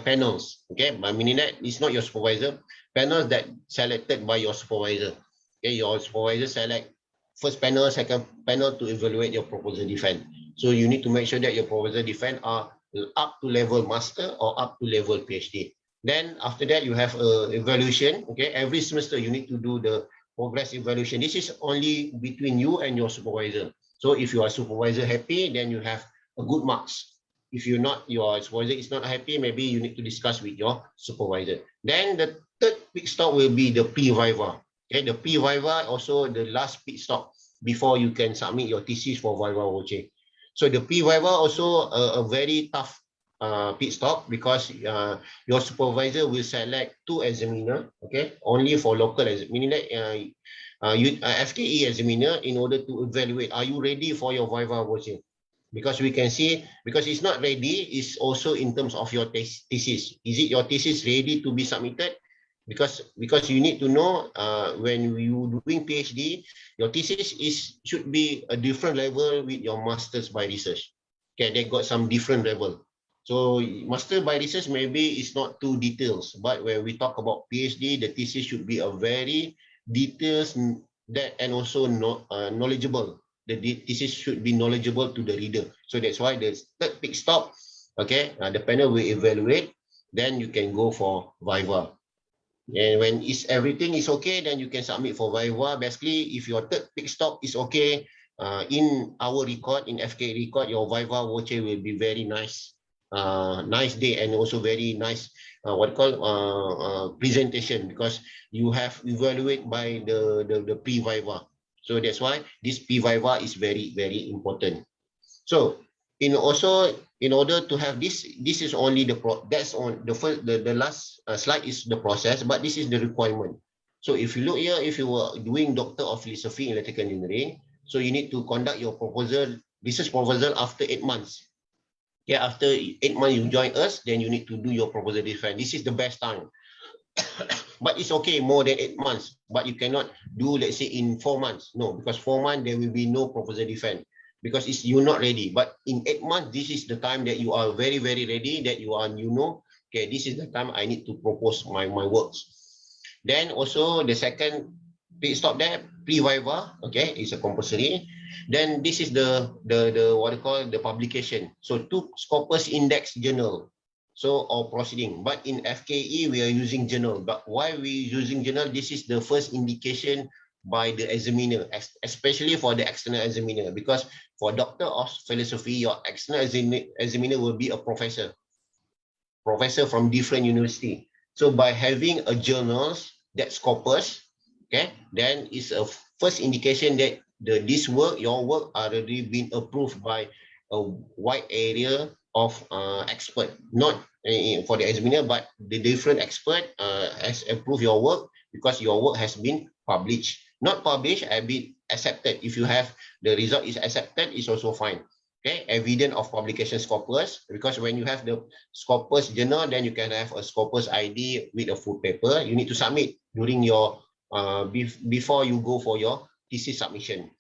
[SPEAKER 1] panels. Okay, by meaning that it's not your supervisor, panels that selected by your supervisor. Okay, your supervisor select first panel, second panel to evaluate your proposal defense. So you need to make sure that your proposal defense are up to level master or up to level PhD. Then after that, you have a evaluation. Okay, every semester you need to do the progress evaluation. This is only between you and your supervisor. So if your supervisor happy, then you have a good marks. If you're not, your supervisor is not happy, maybe you need to discuss with your supervisor. Then the third pit stop will be the pre-viva. Okay, the pre-viva also the last pit stop before you can submit your thesis for viva voce. So the pre-viva also a very tough pit stop, because your supervisor will select 2 examiner. Okay, only for local examiner, meaning that FKE examiner, in order to evaluate, are you ready for your viva voce? Because we can see, because it's not ready, is also in terms of your thesis. Is it your thesis ready to be submitted? Because you need to know when you doing PhD, your thesis should be a different level with your masters by research. Okay, they got some different level. So master by research maybe it's not too details, but when we talk about PhD, the thesis should be a very details that, and also knowledgeable. The thesis should be knowledgeable to the reader. So that's why the third pit stop, okay, the panel will evaluate, then you can go for viva. And when everything is okay, then you can submit for viva. Basically, if your third pit stop is okay, in our record, in FK record, your viva voce will be very nice. Nice day, and also very nice presentation, because you have evaluate by the pre-viva. So that's why this pre-viva is very, very important. So in order to have this is only that's on the first, the last slide is the process, but this is the requirement. So if you look here, if you were doing Doctor of Philosophy in Electrical Engineering, so you need to conduct your research proposal after 8 months. Yeah, after 8 months you join us, then you need to do your proposal defense. This is the best time. But it's okay more than 8 months, but you cannot do, let's say, in 4 months. No, because 4 months there will be no proposal defense, because you're not ready. But in 8 months, this is the time that you are very, very ready, that you are, okay, this is the time I need to propose my works. Then also the second pit stop there, pre-viva, okay, is a compulsory. Then this is the what you call the publication. So 2 Scopus Index journal, so or proceeding. But in FKE we are using journal. But why we using journal? This is the first indication by the examiner, especially for the external examiner, because for Doctor of Philosophy, your external examiner will be a professor from different university. So by having a journals that Scopus, okay, then it's a first indication that your work already been approved by a wide area of expert, not for the examiner, but the different expert has approved your work, because your work has been published. Not published, have been accepted. If you have the result is accepted, it's also fine. Okay, evidence of publication Scopus, because when you have the Scopus journal, then you can have a Scopus ID with a full paper. You need to submit during your before you go for your thesis submission.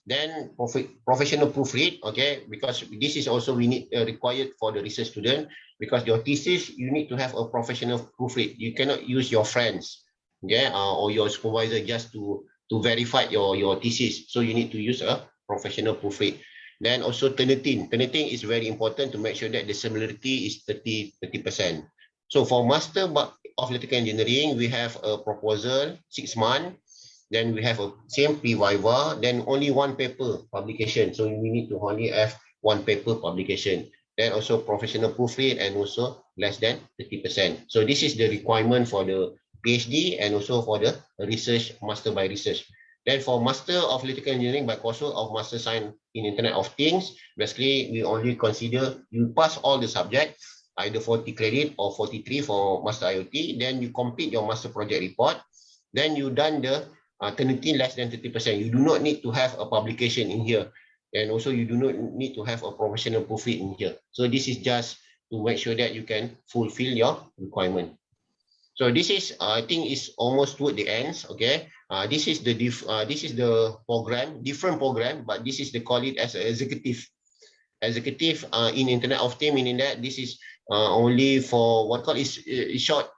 [SPEAKER 1] Then professional proofread, okay, because this is also we need required for the research student, because your thesis you need to have a professional proofread. You cannot use your friends, okay, or your supervisor just to verify your thesis. So you need to use a professional proofread. Then also Turnitin. Turnitin is very important to make sure that the similarity is 30%. So for Master of Electrical Engineering, we have a proposal, 6 months. Then we have a same pre-viva, then only one paper publication. So we need to only have one paper publication. Then also professional proofread and also less than 30%. So this is the requirement for the PhD and also for the research, master by research. Then for Master of Electrical Engineering by coursework of Master Science in Internet of Things, basically we only consider you pass all the subjects, either 40 credit or 43 for Master IoT, then you complete your Master Project Report, then you done the Turnitin less than 30%. You do not need to have a publication in here. And also you do not need to have a professional proofread in here. So this is just to make sure that you can fulfill your requirement. So this is, I think, is almost toward the ends. Okay, this is the program, different program, but this is they call it as an executive in Internet of Things, meaning that this is only for what called is short.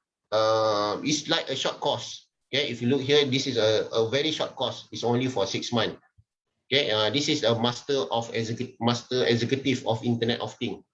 [SPEAKER 1] It's like a short course. Okay, if you look here, this is a very short course. It's only for 6 months. Okay, this is a master executive of Internet of Things.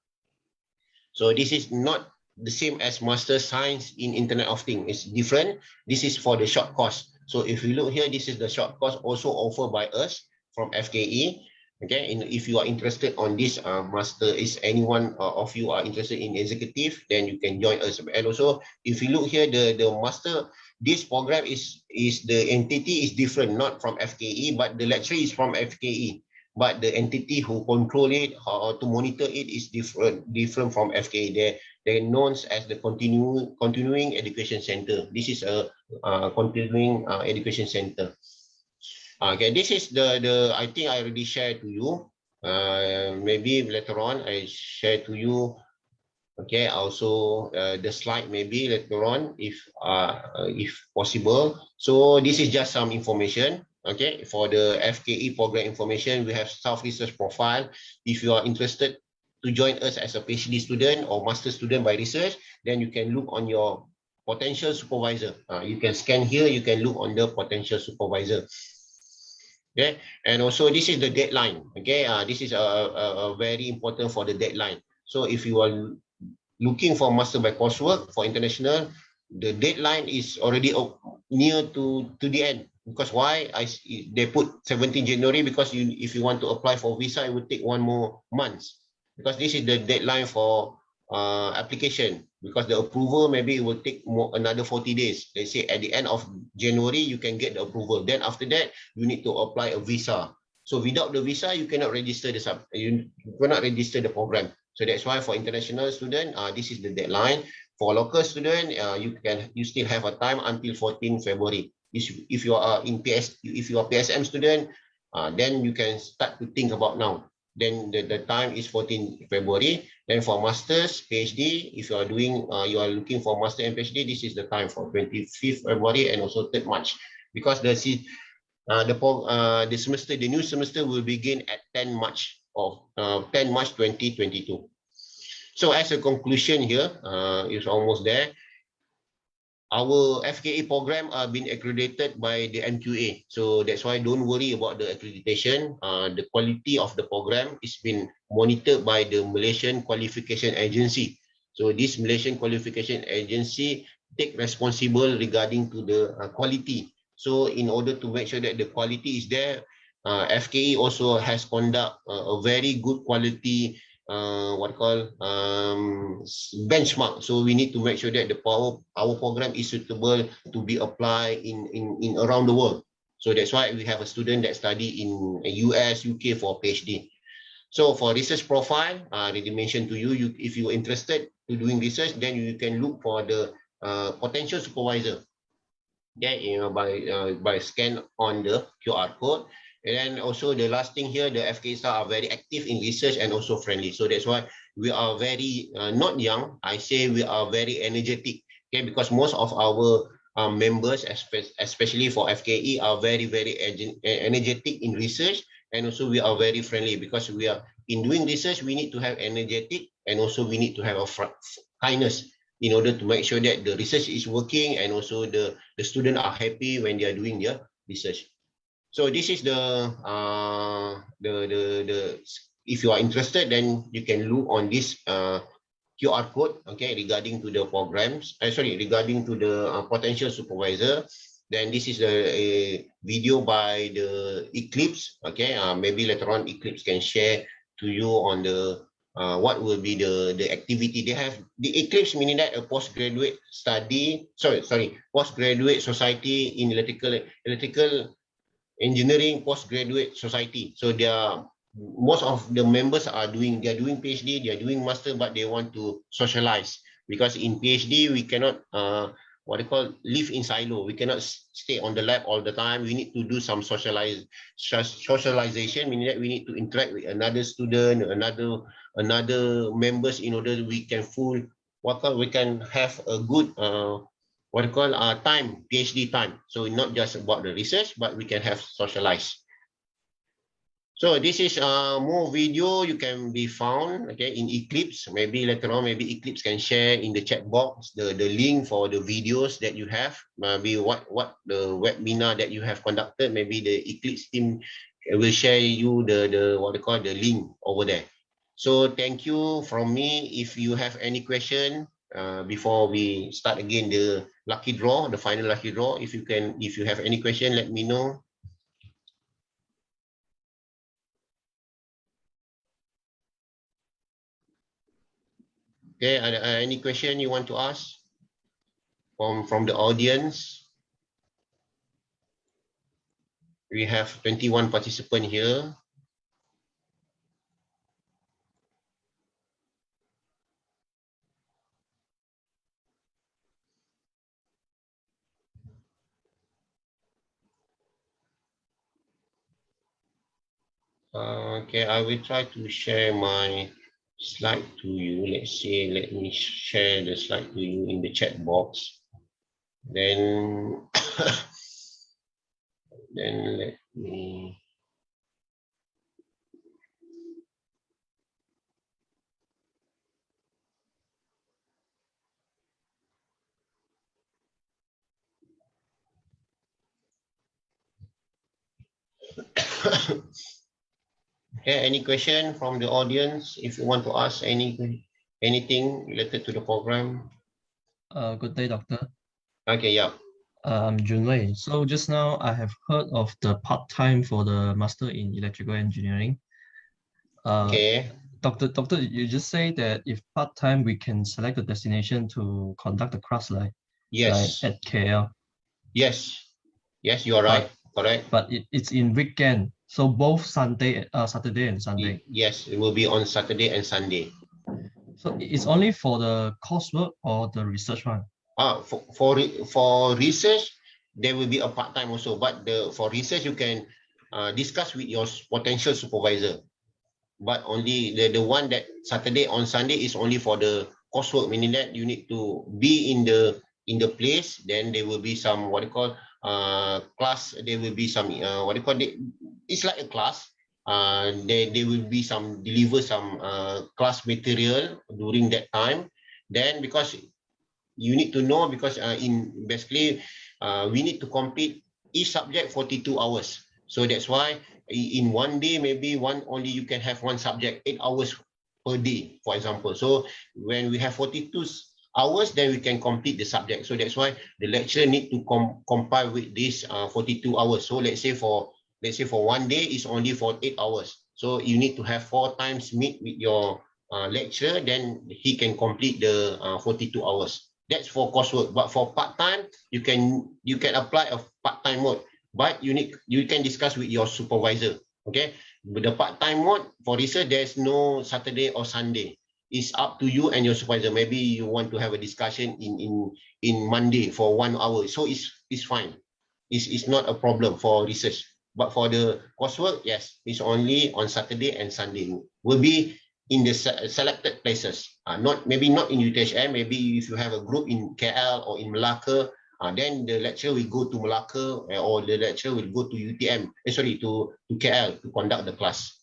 [SPEAKER 1] So this is not the same as Master Science in Internet of Things. It's different. This is for the short course. So if you look here, this is the short course also offered by us from Fkee. Okay, and if you are interested on this master, is anyone of you are interested in executive, then you can join us. And also, if you look here, the master, this program is the entity is different, not from Fkee, but the lecturer is from Fkee. But the entity who control it or to monitor it is different from Fkee. They're known as the continuing education center. This is a continuing education center. Okay, this is the I think I already shared to you. Maybe later on I share to you. Okay, also the slide maybe later on if possible. So this is just some information. Okay, for the Fkee program information, we have staff research profile. If you are interested to join us as a PhD student or master student by research, then you can look on your potential supervisor. You can scan here, you can look on the potential supervisor. Okay, and also this is the deadline. Okay, this is a very important for the deadline. So if you are looking for master by coursework for international, the deadline is already near to the end. Because why? They put 17 January because if you want to apply for visa, it would take 1 more month. Because this is the deadline for application. Because the approval, maybe it will take another 40 days. They say at the end of January, you can get the approval. Then after that, you need to apply a visa. So without the visa, you cannot register the program. So that's why for international student, this is the deadline. For local student, you still have a time until 14 February. If you are if you are PSM student, then you can start to think about now. Then the time is 14 February. Then for masters, PhD, if you are looking for master and PhD, this is the time for 25th February and also 3rd March, because the semester, the new semester will begin at 10 March 2022. So as a conclusion here, it's almost there. Our Fkee program are being accredited by the MQA. So that's why don't worry about the accreditation. The quality of the program is being monitored by the Malaysian Qualification Agency. So this Malaysian Qualification Agency take responsible regarding to the quality. So in order to make sure that the quality is there, Fkee also has conduct a very good quality benchmark. So we need to make sure that our program is suitable to be applied in around the world. So that's why we have a student that study in US, UK for PhD. So for research profile, I already mentioned to you, if you're interested to doing research, then you can look for the potential supervisor. Okay, by scan on the QR code. And then also the last thing here, the Fkee staff are very active in research and also friendly. So that's why we are very, not young, I say we are very energetic. Okay, because most of our members, especially for Fkee, are very, very energetic in research. And also we are very friendly because we are in doing research, we need to have energetic and also we need to have a kindness in order to make sure that the research is working and also the students are happy when they are doing their research. So this is the if you are interested, then you can look on this QR code, okay, regarding to the programs, regarding to the potential supervisor. Then this is a video by the Eclipse, okay. Maybe later on Eclipse can share to you on the what will be the activity they have. The Eclipse meaning that a postgraduate study, postgraduate society in electrical engineering postgraduate society. So they are, most of the members are doing PhD, they are doing master, but they want to socialize, because in PhD we cannot live in silo. We cannot stay on the lab all the time. We need to do some socialization, meaning that we need to interact with another student, another members, in order we can we can have a good time, PhD time. So not just about the research, but we can have socialized. So this is more video you can be found, okay, in Eclipse. Maybe later on, maybe Eclipse can share in the chat box the link for the videos that you have, maybe what the webinar that you have conducted. Maybe the Eclipse team will share you the link over there. So thank you from me. If you have any question before we start again the lucky draw, the final lucky draw, if you have any question, let me know. Okay, any question you want to ask from the audience? We have 21 participants here. Okay, I will try to share my slide to you. Let's see, let me share the slide to you in the chat box. Then, then let me. Okay, any question from the audience? If you want to ask anything related to the program.
[SPEAKER 5] Good day, Doctor.
[SPEAKER 1] Okay, yeah.
[SPEAKER 5] I'm Junwei. So just now I have heard of the part-time for the Master in Electrical Engineering.
[SPEAKER 1] Okay.
[SPEAKER 5] Doctor, you just say that if part-time, we can select a destination to conduct the class, like,
[SPEAKER 1] yes,
[SPEAKER 5] like at KL.
[SPEAKER 1] Yes, you are right. Correct.
[SPEAKER 5] But it's in weekend, so both Saturday and Sunday.
[SPEAKER 1] Yes, it will be on Saturday and Sunday.
[SPEAKER 5] So it's only for the coursework or the research one?
[SPEAKER 1] For research, there will be a part-time also, but for research you can discuss with your potential supervisor. But only the one that Saturday on Sunday is only for the coursework, meaning that you need to be in the place. Then there will be some class. There will be some it's like a class. There will be some deliver some class material during that time. Then because you need to know, because in basically we need to complete each subject 42 hours. So that's why in one day, maybe you can have one subject 8 hours per day, for example. So when we have 42 hours, then we can complete the subject. So that's why the lecturer need to compile with this 42 hours. So let's say for one day is only for 8 hours. So you need to have 4 times meet with your lecturer, then he can complete the 42 hours. That's for coursework. But for part-time, you can apply a part-time mode. But you can discuss with your supervisor. Okay. With the part-time mode for research, there's no Saturday or Sunday. It's up to you and your supervisor. Maybe you want to have a discussion in Monday for 1 hour. So it's fine. It's not a problem for research. But for the coursework, yes, it's only on Saturday and Sunday. Will be in the selected places. Maybe not in UTHM. Maybe if you have a group in KL or in Malacca, then the lecturer will go to Malacca, or the lecturer will go to UTM, to KL to conduct the class.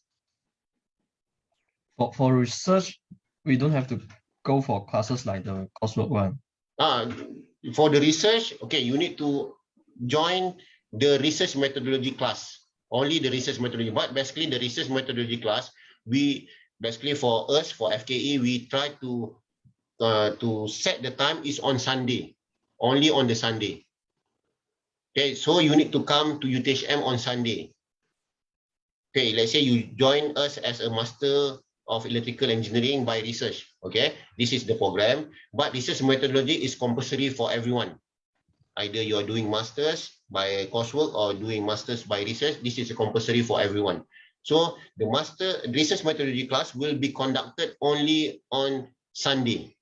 [SPEAKER 5] For research, we don't have to go for classes like the coursework one.
[SPEAKER 1] For the research, okay, you need to join the research methodology class. Only the research methodology. But basically, the research methodology class we basically for us, for FKE, we try to set the time is on Sunday, only on the Sunday. Okay, so you need to come to UTHM on Sunday. Okay, let's say you join us as a Master of Electrical Engineering by research. Okay, this is the program, but research methodology is compulsory for everyone. Either you are doing masters by coursework or doing masters by research. This is compulsory for everyone. So the master research methodology class will be conducted only on Sunday.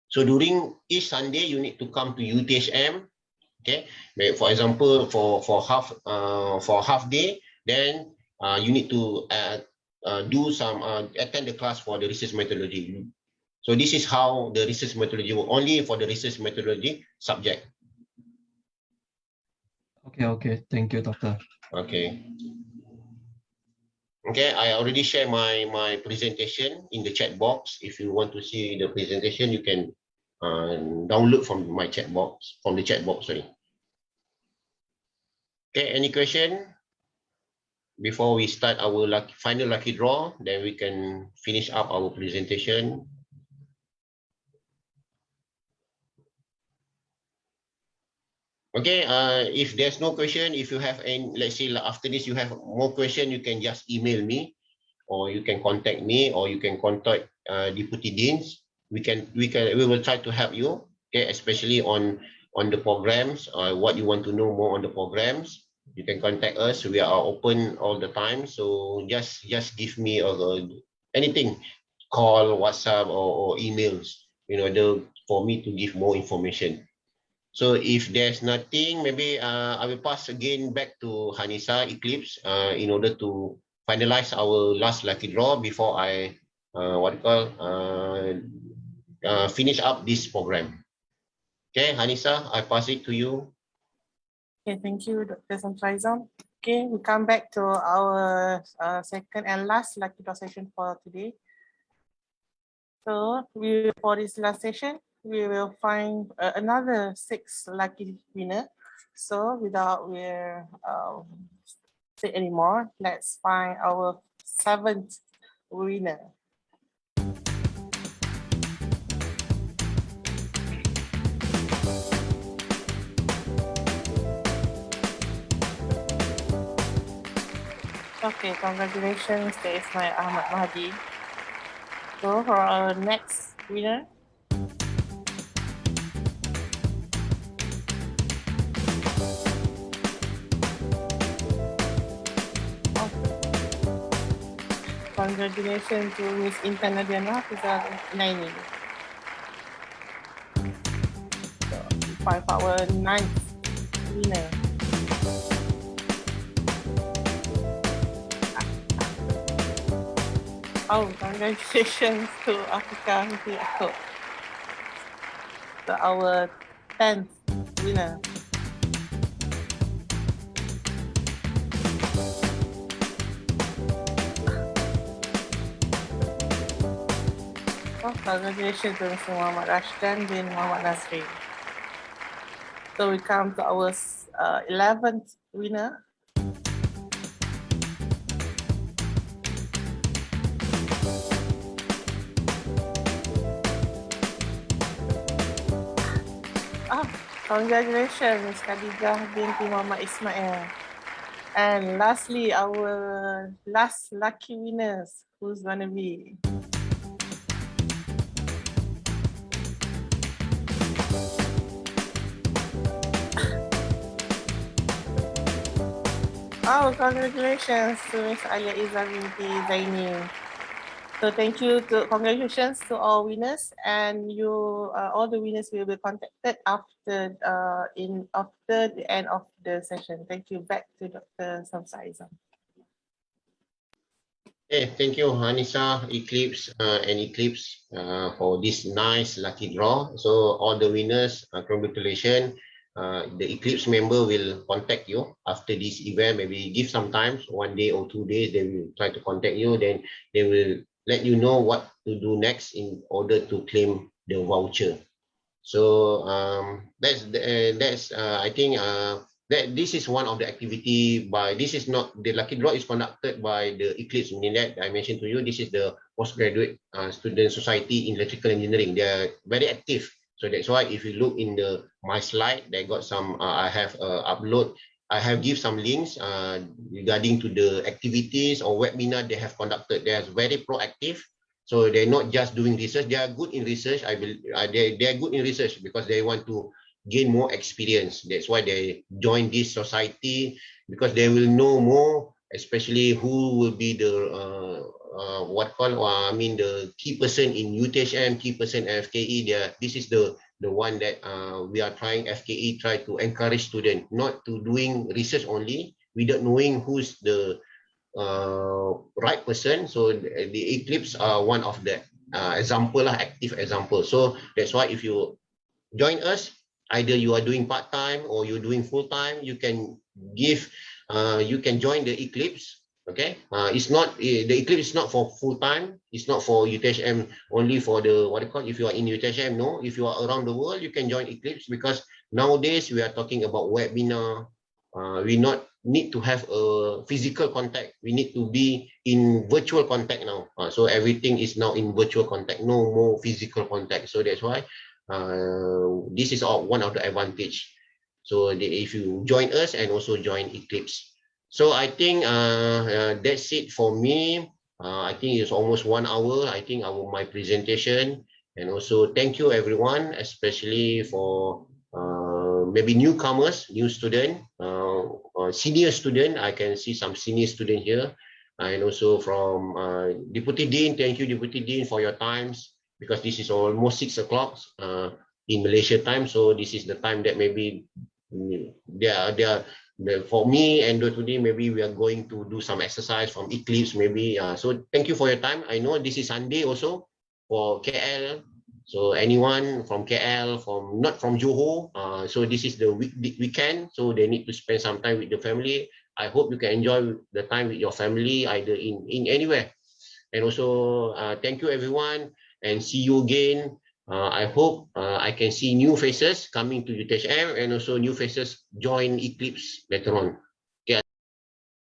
[SPEAKER 1] So during each Sunday, you need to come to UTHM. Okay, for example, for half day, then you need to do some attend the class for the research methodology. So this is how the research methodology work, only for the research methodology subject.
[SPEAKER 5] Okay. Thank you, Doctor.
[SPEAKER 1] Okay. Okay, I already shared my presentation in the chat box. If you want to see the presentation, you can download from my chat box, sorry. Okay, any question before we start our final lucky draw? Then we can finish up our presentation. Okay, if there's no question, if you have any, let's say after this you have more question, you can just email me, or you can contact me, or you can contact Deputy Deans. We will try to help you. Okay, especially on the programs, what you want to know more on the programs. You can contact us. We are open all the time. So just give me anything, call, WhatsApp, or emails, in order for me to give more information. So if there's nothing, maybe I will pass again back to Hanisa Eclipse in order to finalize our last lucky draw before I finish up this program. Okay, Hanisa, I pass it to you.
[SPEAKER 3] Okay, thank you, Dr. Samsaizam. Okay, we come back to our second and last lucky draw session for today. So for this last session, we will find another 6 lucky winner. So without say anymore, let's find our 7th winner. Okay, congratulations, that is my Ahmad Mahdi. So for our next winner, congratulations to Miss Intan Nadiana Fizal Naini. So we find our 9th winner. Oh, congratulations to Afrika Hidayatullah. So our 10th winner. Oh, congratulations to Mr. Muhammad Rashdan bin Muhammad Nasri. So we come to our 11th winner. Congratulations, Ms. Khadijah binti Muhammad Ismail. And lastly, our last lucky winners, who's going to be? Oh, congratulations to Ms. AIZAM binti Zaini. So congratulations to all winners, and all the winners will be contacted after the end of the session. Thank you. Back to Dr. Samsaizam.
[SPEAKER 1] Okay, thank you, Hanisa, Eclipse, and Eclipse for this nice lucky draw. So all the winners, congratulations. The Eclipse member will contact you after this event. Maybe give some time, 1 day or 2 days. They will try to contact you. Then they will let you know what to do next in order to claim the voucher. So that's I think that this is one of the activity by, this is not, the Lucky Draw is conducted by the Eclipse, meaning that I mentioned to you, this is the Postgraduate Student Society in Electrical Engineering. They are very active. So that's why if you look in my slide, they got some, I have upload, I have give some links regarding to the activities or webinar they have conducted. They are very proactive. So they're not just doing research, they are good in research. I believe they are good in research because they want to gain more experience. That's why they join this society, because they will know more, especially who will be the the key person in UTHM, key person at FKE. This is the one that we are trying, FKE try to encourage students not to doing research only without knowing who's the right person. So the Eclipse are one of the example, active example. So that's why if you join us, either you are doing part-time or you're doing full-time, you can give, you can join the Eclipse. Okay, it's not, the Eclipse is not for full-time, it's not for UTHM only for the, what you call, if you are in UTHM, no, if you are around the world, you can join Eclipse, because nowadays we are talking about webinar. We not need to have a physical contact, we need to be in virtual contact now. So everything is now in virtual contact, no more physical contact. So that's why this is one of the advantage. So if you join us and also join Eclipse. So I think that's it for me. I think it's almost 1 hour. I think my presentation, and also thank you everyone, especially for maybe newcomers, new student, senior student. I can see some senior student here, and also from Deputy Dean. Thank you, Deputy Dean, for your times, because this is almost 6 o'clock in Malaysia time. So this is the time that maybe for me and today, maybe we are going to do some exercise from Eclipse, maybe. So thank you for your time. I know this is Sunday also for KL. So anyone from KL, not from Johor, so this is the weekend, so they need to spend some time with the family. I hope you can enjoy the time with your family, either in anywhere. And also thank you everyone, and see you again. I hope I can see new faces coming to UTHM, and also new faces join Eclipse later on.